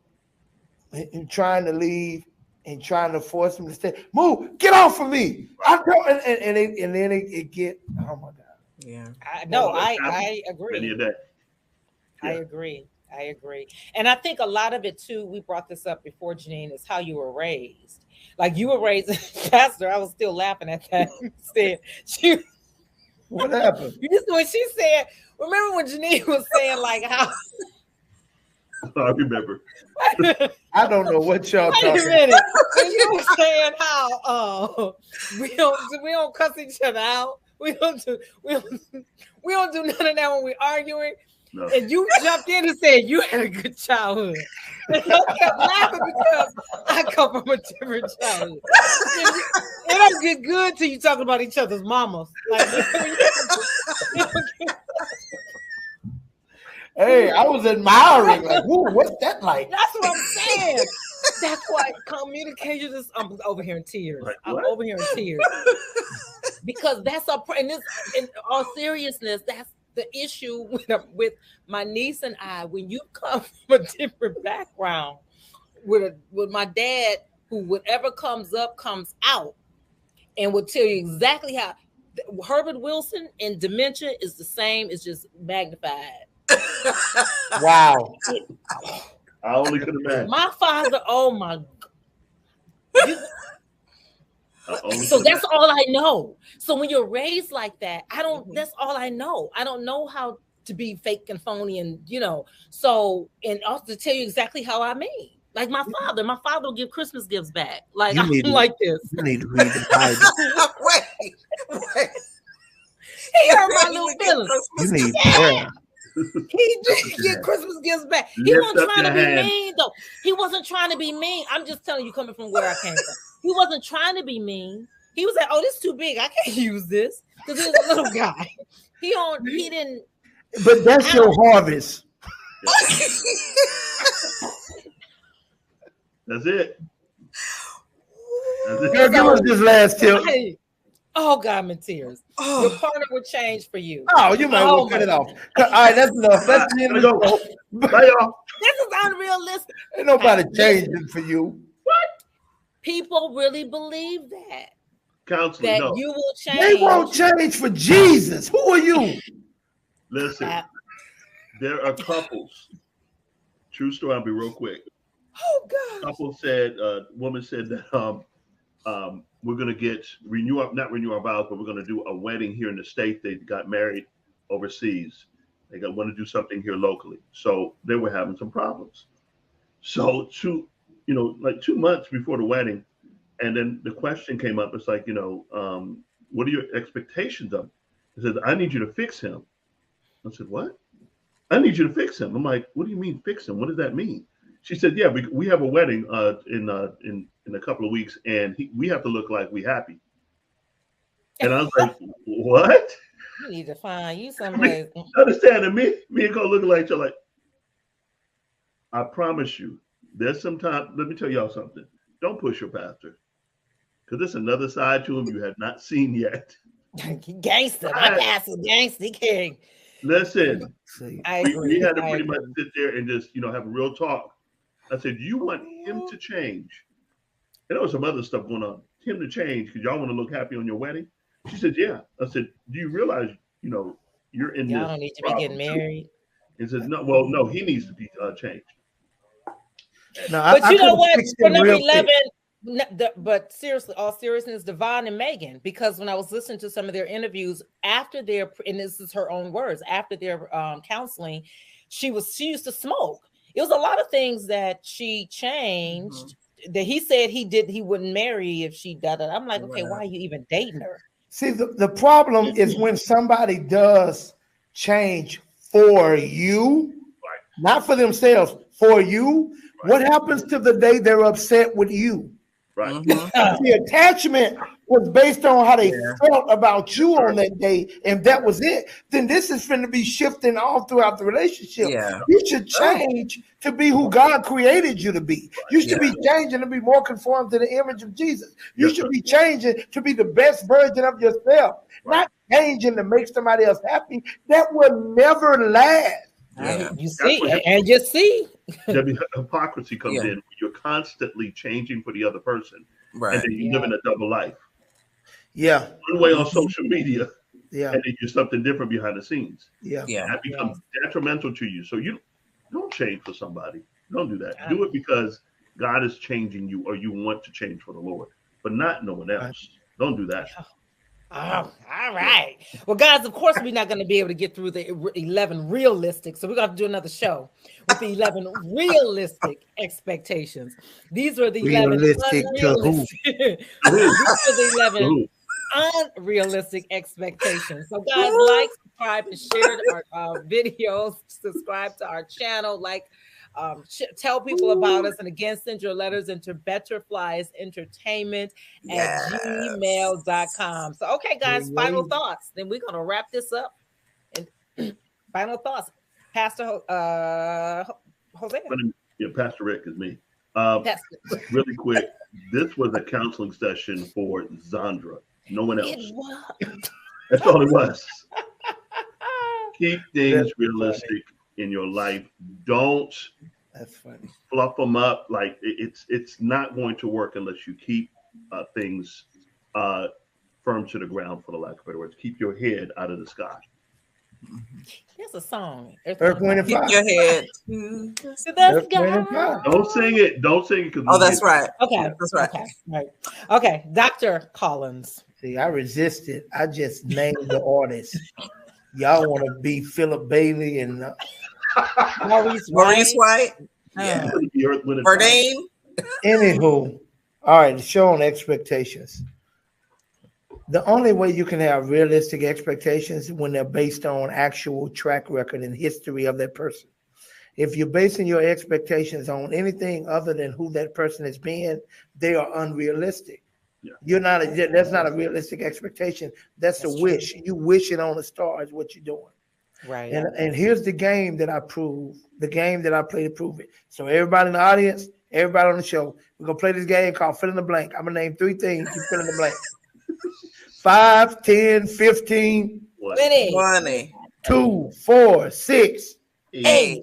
in trying to leave and trying to force them to stay. Move, get off of me. And then it get, oh my God. Yeah. I agree. I agree. And I think a lot of it too, we brought this up before, Janine, is how you were raised. Like you were raised, Pastor, I was still laughing at that. What happened? When she said, remember when Janine was saying like how I remember. I don't know what y'all talking about. Wait a minute. When you were saying how we don't cuss each other out. We don't do none of that when we're arguing. No. And you jumped in and said you had a good childhood. And I kept laughing because I come from a different childhood. It don't get good till you talking about each other's mamas. Like, hey, I was admiring. Like, what's that like? That's what I'm saying. That's why communication is. I'm over here in tears. Like, I'm over here in tears because that's a. And this, in all seriousness, that's the issue with my niece and I. When you come from a different background, with my dad, who whatever comes up comes out, and will tell you exactly how. Herbert Wilson in dementia is the same. It's just magnified. Wow. I only could imagine. My father, oh my God. So that's all I know. So when you're raised like that, that's all I know. I don't know how to be fake and phony and, so, and also to tell you exactly how I mean. Like my father will give Christmas gifts back. Like, I'm like this. You need to read the Bible. Wait. He hurt my little feelings. You need prayer. He did get Christmas gifts back. He wasn't trying to be mean, though. He wasn't trying to be mean. I'm just telling you, coming from where I came from. He wasn't trying to be mean. He was like, "Oh, this is too big. I can't use this," because he was a little guy. He didn't. But that's your harvest. That's it. Girl, give us this last tip. Oh God, I'm in tears. Your partner will change for you. Oh, you might well cut it off. All right, that's enough. That's the end of the show. Bye, y'all. This is unrealistic. Ain't nobody changing for you. What? People really believe that. Counseling, that no. you will change. They won't change for Jesus. Who are you? Listen, there are couples. True story. I'll be real quick. Oh God. Woman said that we're going to not renew our vows, but we're going to do a wedding here in the state. They got married overseas. They want to do something here locally. So they were having some problems. So 2 months before the wedding, and then the question came up. It's like, what are your expectations of him? He said, I need you to fix him. I said, what? I need you to fix him. I'm like, what do you mean fix him? What does that mean? She said, yeah, we have a wedding in a couple of weeks, and we have to look like we happy. And I was like, what? You need to find you somebody. Understand that me and Cole looking like each other like, I promise you, there's some time. Let me tell y'all something. Don't push your pastor, because there's another side to him you have not seen yet. Gangster, my pastor's gangster king. Listen, I agree. We had to pretty much sit there and just have a real talk. I said, you want him to change? And there was some other stuff going on. Him to change because y'all want to look happy on your wedding? She said, yeah. I said, do you realize, you're in y'all don't need to be getting married. And said, no, he needs to be changed. No, but you know what? For number 11, but seriously, all seriousness, Devon and Megan, because when I was listening to some of their interviews after and this is her own words, after their counseling, she used to smoke. It was a lot of things that she changed that he said he wouldn't marry if she did it. I'm like, okay, why are you even dating her? See, the problem is when somebody does change for you, not for themselves, for you. What happens to the day they're upset with you? Right. The attachment was based on how they felt about you on that day, and that was it. Then this is going to be shifting all throughout the relationship. Yeah. You should change to be who God created you to be. You should be changing to be more conformed to the image of Jesus. You should be changing to be the best version of yourself, not changing to make somebody else happy. That will never last. Yeah. You see. The hypocrisy comes in when you're constantly changing for the other person, and then you live in a double life. Yeah, one way on social media, and then you're something different behind the scenes. That becomes detrimental to you. So you don't change for somebody. Don't do that. Do it because God is changing you, or you want to change for the Lord, but not no one else. Don't do that. All right. Well, guys, of course, we're not going to be able to get through the 11 realistic. So we're going to have to do another show with the 11 realistic expectations. These were the 11 unrealistic. These were the 11 unrealistic expectations. So, guys, like, subscribe, and share our videos. Subscribe to our channel. Tell people about us, and again, send your letters into betterfliesentertainment@gmail.com. So, okay, guys, final thoughts. Then we're going to wrap this up. And final thoughts, Pastor Jose. Yeah, Pastor Rick is me. Really quick, this was a counseling session for Zandra. No one else. That's all it was. Keep things realistic in your life. Don't fluff them up. Like it's not going to work unless you keep things firm to the ground, for the lack of better words. Keep your head out of the sky. Here's a song. Earth, Wind, and Fire. Keep your head. Don't sing it. Don't sing it. Oh, that's right. Okay. That's right. Okay. Right. Okay. Dr. Collins. See, I resisted. I just named the artist. Y'all want to be Philip Bailey and Maurice White. Yeah. Verdine. Anywho, all right, show on expectations. The only way you can have realistic expectations is when they're based on actual track record and history of that person. If you're basing your expectations on anything other than who that person has been, they are unrealistic. Yeah. That's not a realistic expectation. That's a wish. True. You wishing on a star is what you're doing. Right. And here's the game that I prove, the game that I play to prove it. So everybody in the audience, everybody on the show, we're going to play this game called Fill in the Blank. I'm going to name 3 things. You fill in the blank. 5, 10, 15, 20, 2, 4, 6, 8,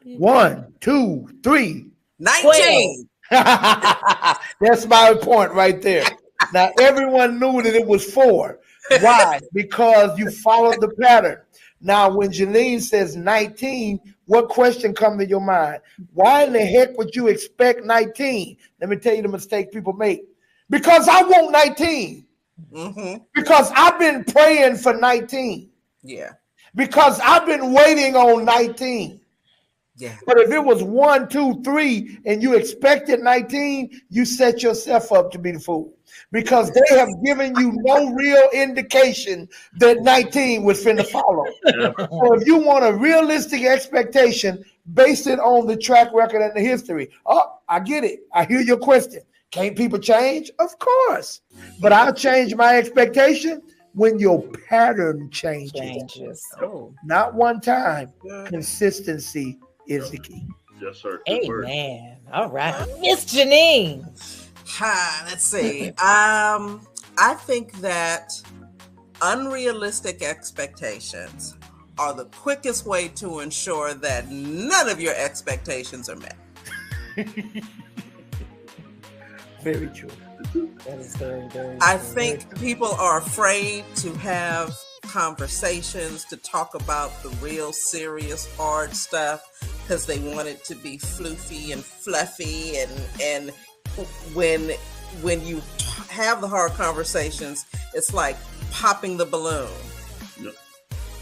1, 2, 3, 19. That's my point right there. Now, everyone knew that it was 4. Why? Because you followed the pattern. Now, when Janine says 19, what question comes to your mind? Why in the heck would you expect 19? Let me tell you the mistake people make. Because I want 19. Mm-hmm. Because I've been praying for 19. Yeah. Because I've been waiting on 19. Yeah. But if it was 1, 2, 3, and you expected 19, you set yourself up to be the fool. Because they have given you no real indication that 19 was finna follow. So if you want a realistic expectation, base it on the track record and the history. Oh, I get it. I hear your question. Can't people change? Of course. But I'll change my expectation when your pattern changes. Oh. Not one time. Consistency is the key. Yes, sir. Amen. All right. Miss Janine. Let's see. I think that unrealistic expectations are the quickest way to ensure that none of your expectations are met. Very true. That is very, very I true. think people are afraid to have conversations, to talk about the real serious hard stuff because they want it to be floofy and fluffy, and when you have the hard conversations, it's like popping the balloon. Yep.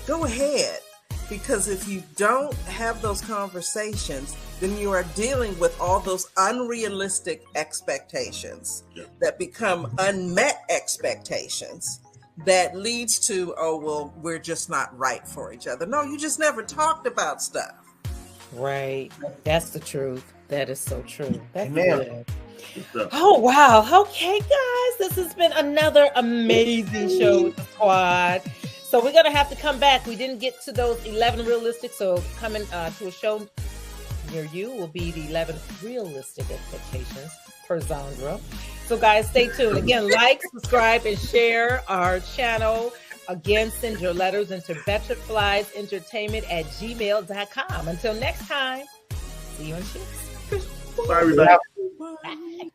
Go ahead, because if you don't have those conversations, then you are dealing with all those unrealistic expectations that become unmet expectations that leads to, oh, well, we're just not right for each other. No, you just never talked about stuff. Right. That's the truth. That is so true. That's Amen. Good. Oh, wow. Okay, guys. This has been another amazing show with the squad. So we're going to have to come back. We didn't get to those 11 realistic. So coming to a show near you will be the 11 realistic expectations per Zandra. So guys, stay tuned. Again, like, subscribe, and share our channel. Again, send your letters into betterfliesentertainment@gmail.com. Until next time, see you in Chips. Bye, everybody. Bye.